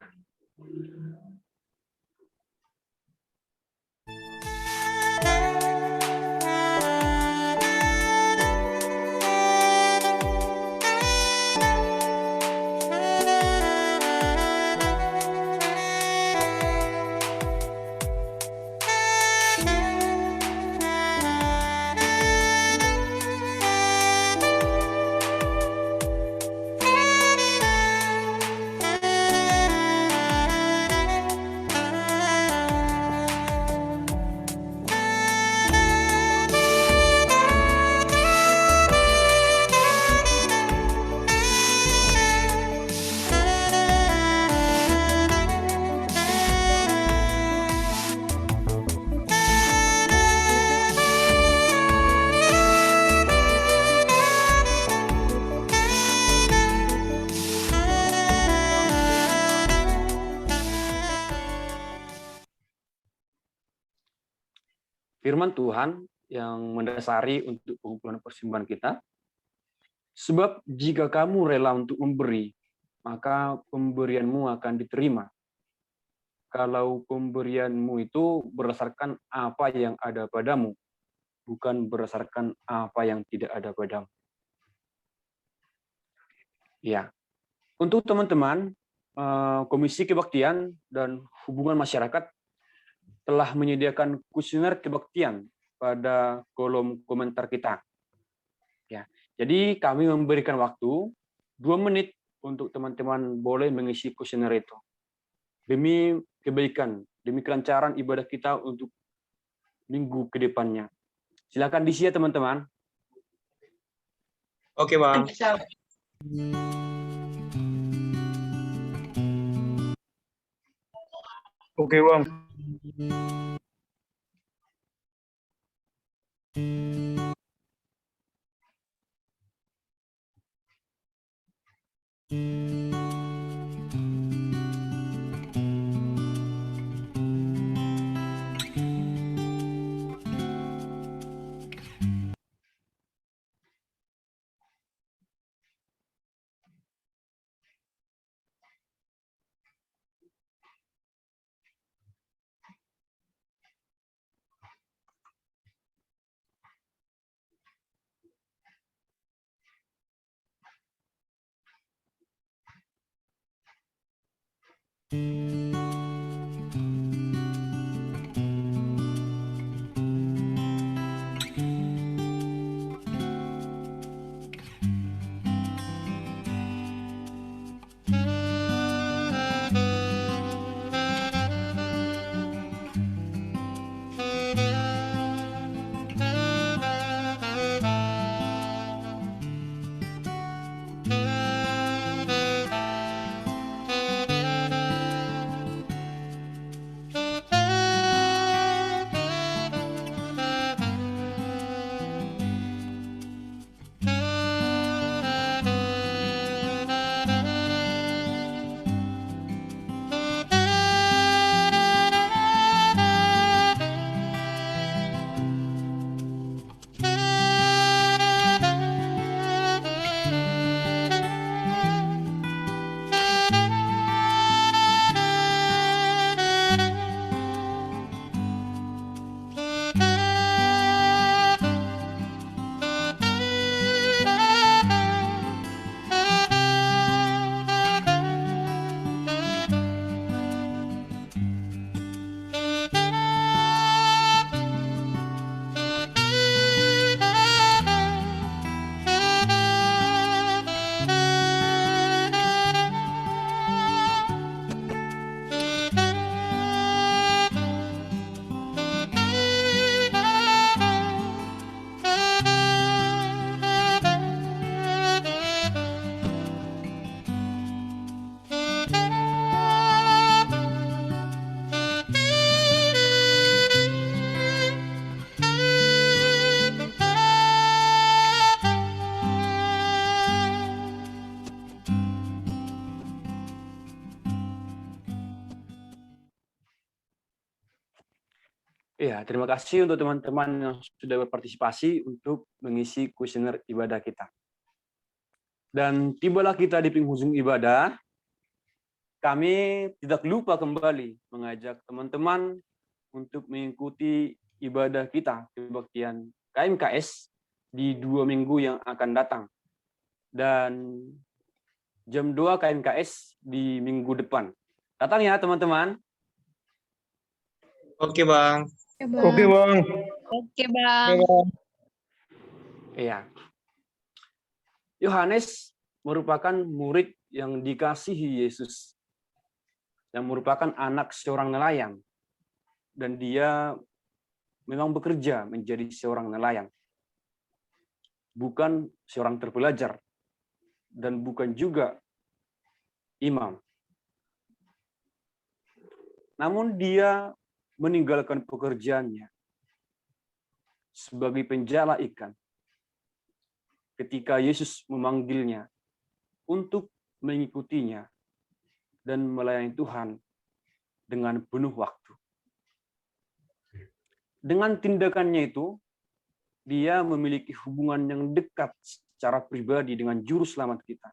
Firman Tuhan yang mendasari untuk pengumpulan persembahan kita. Sebab jika kamu rela untuk memberi, maka pemberianmu akan diterima. Kalau pemberianmu itu berdasarkan apa yang ada padamu, bukan berdasarkan apa yang tidak ada padamu. Ya, untuk teman-teman, Komisi Kebaktian dan Hubungan Masyarakat telah menyediakan kuesioner kebaktian pada kolom komentar kita. Ya, jadi kami memberikan waktu 2 menit untuk teman-teman boleh mengisi kuesioner itu. Demi kebaikan, demi kelancaran ibadah kita untuk minggu ke depannya. Silakan diisi ya teman-teman. Oke, Bang. Oke, Bang. Iya, terima kasih untuk teman-teman yang sudah berpartisipasi untuk mengisi kuesioner ibadah kita. Dan tibalah kita di penghujung ibadah. Kami tidak lupa kembali mengajak teman-teman untuk mengikuti ibadah kita kebaktian KMKS di 2 minggu yang akan datang. Dan jam 2 KMKS di minggu depan. Datang ya teman-teman. Oke, Bang. Oke, Bang. Oke, Bang. Iya. Yohanes merupakan murid yang dikasihi Yesus, yang merupakan anak seorang nelayan, dan dia memang bekerja menjadi seorang nelayan, bukan seorang terpelajar, dan bukan juga imam. Namun dia meninggalkan pekerjaannya sebagai penjala ikan ketika Yesus memanggilnya untuk mengikutinya dan melayani Tuhan dengan penuh waktu. Dengan tindakannya itu, dia memiliki hubungan yang dekat secara pribadi dengan Juru Selamat kita.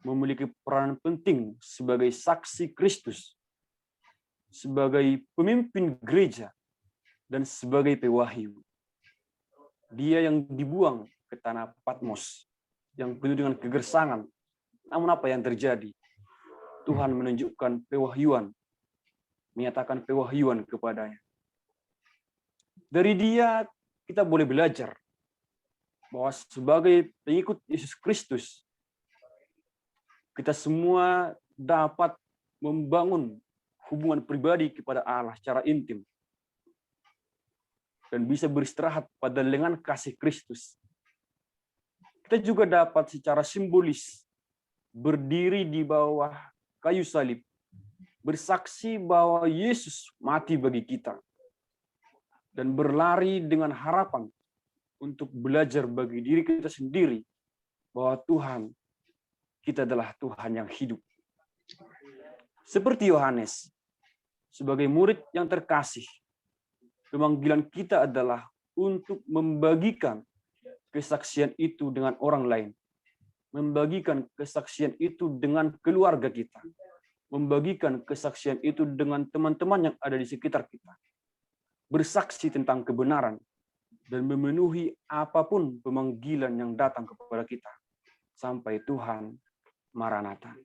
Memiliki peran penting sebagai saksi Kristus, sebagai pemimpin gereja, dan sebagai pewahyu. Dia yang dibuang ke tanah Patmos, yang penuh dengan kegersangan. Namun apa yang terjadi? Tuhan menunjukkan pewahyuan, menyatakan pewahyuan kepadanya. Dari dia kita boleh belajar bahwa sebagai pengikut Yesus Kristus, kita semua dapat membangun hubungan pribadi kepada Allah secara intim dan bisa beristirahat pada lengan kasih Kristus. Kita juga dapat secara simbolis berdiri di bawah kayu salib, bersaksi bahwa Yesus mati bagi kita, dan berlari dengan harapan untuk belajar bagi diri kita sendiri bahwa Tuhan, kita adalah Tuhan yang hidup. Seperti Yohanes, sebagai murid yang terkasih, pemanggilan kita adalah untuk membagikan kesaksian itu dengan orang lain, membagikan kesaksian itu dengan keluarga kita, membagikan kesaksian itu dengan teman-teman yang ada di sekitar kita, bersaksi tentang kebenaran, dan memenuhi apapun pemanggilan yang datang kepada kita, sampai Tuhan Maranatha.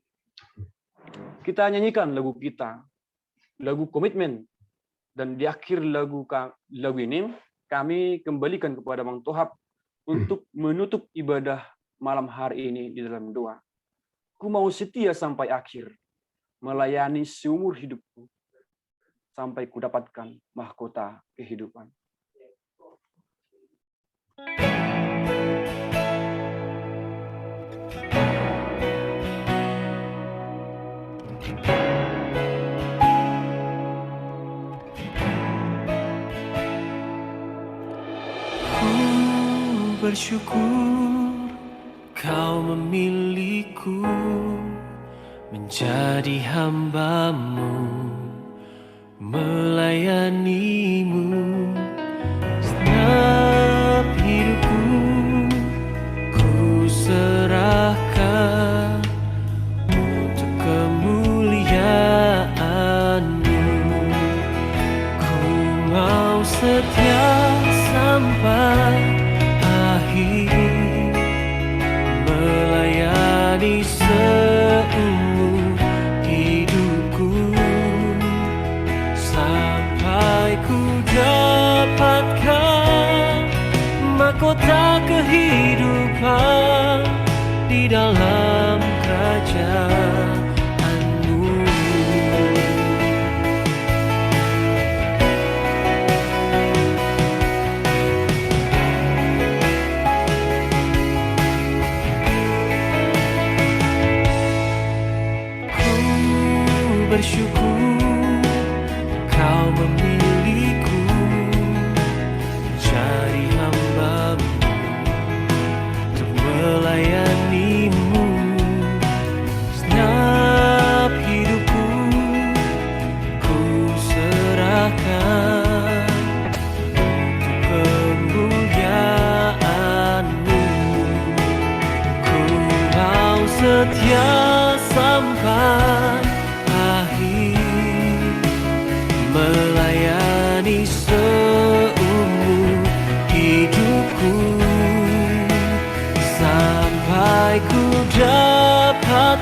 Kita nyanyikan lagu kita, lagu komitmen, dan di akhir lagu ini kami kembalikan kepada Bang Tohab untuk menutup ibadah malam hari ini di dalam doa. Ku mau setia sampai akhir, melayani seumur hidupku, sampai ku dapatkan mahkota kehidupan. Bersyukur kau memilihku menjadi hamba-Mu, melayani-Mu. Setiap hidupku ku serahkan untuk kemuliaan-Mu. Ku mau setia sampai melayani seumur hidupku sampai ku sampai ku dapatkan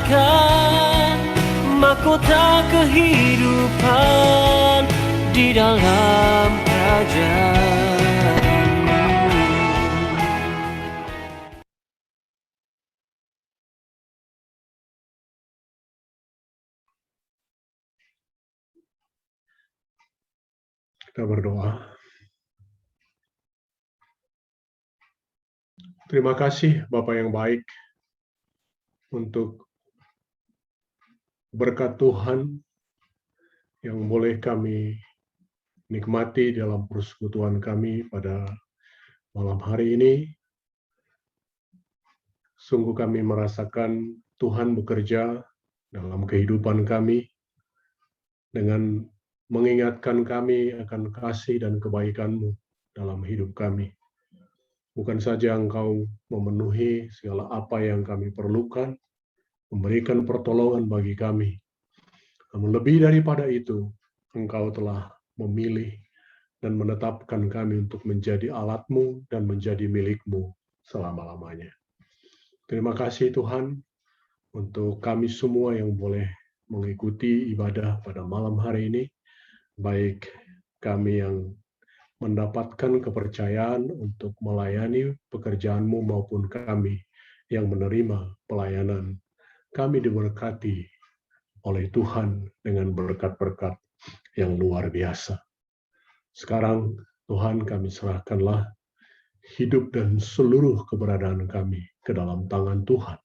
mahkota kehidupan di dalam kerajaan-Mu. Kita berdoa. Terima kasih Bapak yang baik untuk berkat Tuhan yang boleh kami nikmati dalam persekutuan kami pada malam hari ini. Sungguh kami merasakan Tuhan bekerja dalam kehidupan kami dengan mengingatkan kami akan kasih dan kebaikan-Mu dalam hidup kami. Bukan saja Engkau memenuhi segala apa yang kami perlukan, memberikan pertolongan bagi kami, namun lebih daripada itu, Engkau telah memilih dan menetapkan kami untuk menjadi alat-Mu dan menjadi milik-Mu selama-lamanya. Terima kasih Tuhan untuk kami semua yang boleh mengikuti ibadah pada malam hari ini, baik kami yang mendapatkan kepercayaan untuk melayani pekerjaan-Mu maupun kami yang menerima pelayanan. Kami diberkati oleh Tuhan dengan berkat-berkat yang luar biasa. Sekarang Tuhan kami serahkanlah hidup dan seluruh keberadaan kami ke dalam tangan Tuhan.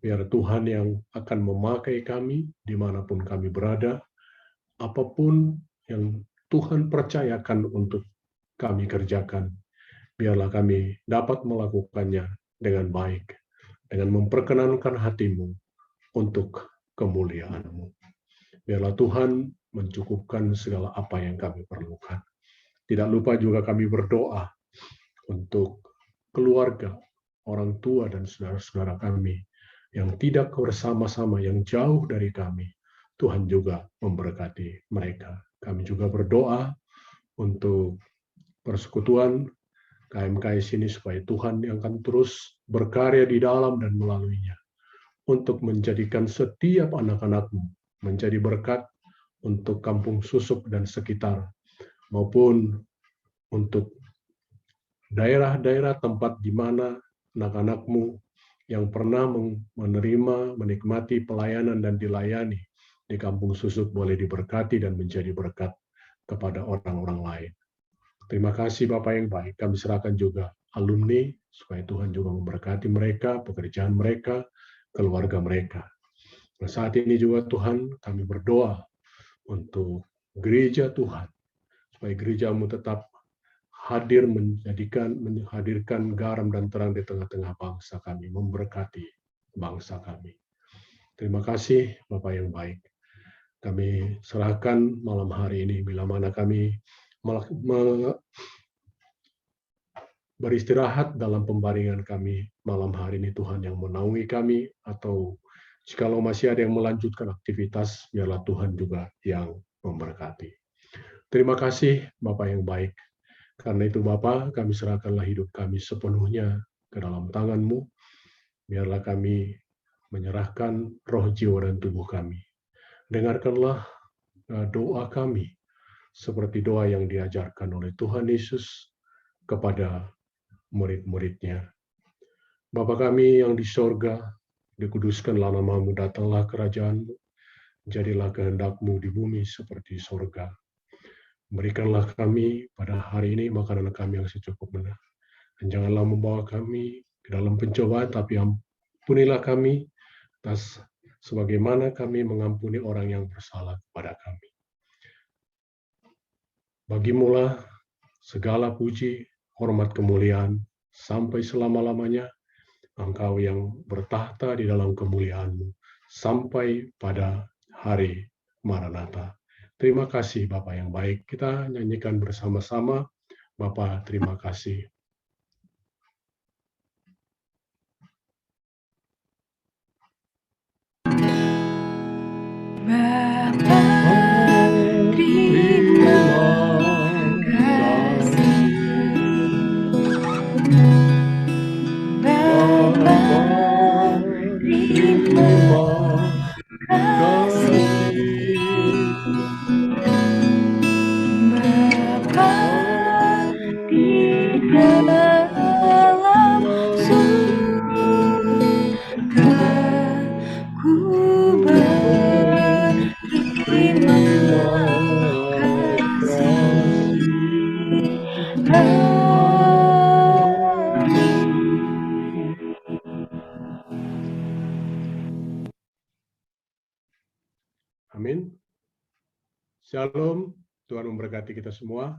Biar Tuhan yang akan memakai kami dimanapun kami berada, apapun yang Tuhan percayakan untuk kami kerjakan, biarlah kami dapat melakukannya dengan baik, dengan memperkenankan hati-Mu untuk kemuliaan-Mu. Biarlah Tuhan mencukupkan segala apa yang kami perlukan. Tidak lupa juga kami berdoa untuk keluarga, orang tua, dan saudara-saudara kami yang tidak bersama-sama, yang jauh dari kami. Tuhan juga memberkati mereka. Kami juga berdoa untuk persekutuan KMKS ini supaya Tuhan yang akan terus berkarya di dalam dan melaluinya untuk menjadikan setiap anak-anak-Mu menjadi berkat untuk Kampung Susup dan sekitar, maupun untuk daerah-daerah tempat di mana anak-anak-Mu yang pernah menerima, menikmati pelayanan dan dilayani di Kampung Susup boleh diberkati dan menjadi berkat kepada orang-orang lain. Terima kasih Bapak yang baik. Kami serahkan juga alumni supaya Tuhan juga memberkati mereka, pekerjaan mereka, keluarga mereka. Nah, saat ini juga Tuhan kami berdoa untuk gereja Tuhan, supaya gereja-Mu tetap menghadirkan garam dan terang di tengah-tengah bangsa kami, memberkati bangsa kami. Terima kasih Bapak yang baik. Kami serahkan malam hari ini, bila mana kami beristirahat dalam pembaringan kami malam hari ini, Tuhan yang menaungi kami, atau jikalau masih ada yang melanjutkan aktivitas, biarlah Tuhan juga yang memberkati. Terima kasih Bapak yang baik. Karena itu Bapa, kami serahkanlah hidup kami sepenuhnya ke dalam tangan-Mu. Biarlah kami menyerahkan roh, jiwa, dan tubuh kami. Dengarkanlah doa kami, seperti doa yang diajarkan oleh Tuhan Yesus kepada murid-murid-Nya. Bapa kami yang di sorga, dikuduskanlah nama-Mu, datanglah kerajaan-Mu, jadilah kehendak-Mu di bumi seperti sorga. Berikanlah kami pada hari ini makanan kami yang secukupnya. Dan janganlah membawa kami ke dalam pencobaan, tapi ampunilah kami atas sebagaimana kami mengampuni orang yang bersalah kepada kami. Bagimulah segala puji, hormat, kemuliaan, sampai selama-lamanya. Engkau yang bertahta di dalam kemuliaan-Mu, sampai pada hari Maranatha. Terima kasih Bapa yang baik. Kita nyanyikan bersama-sama. Bapa, terima kasih. Bapa, terima kasih. Bapa, dalam surga, ku berterima Amin. Shalom. Tuhan memberkati kita semua.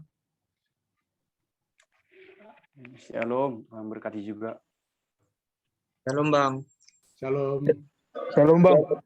Shalom, Tuhan berkati juga. Shalom Bang. Shalom. Shalom Bang.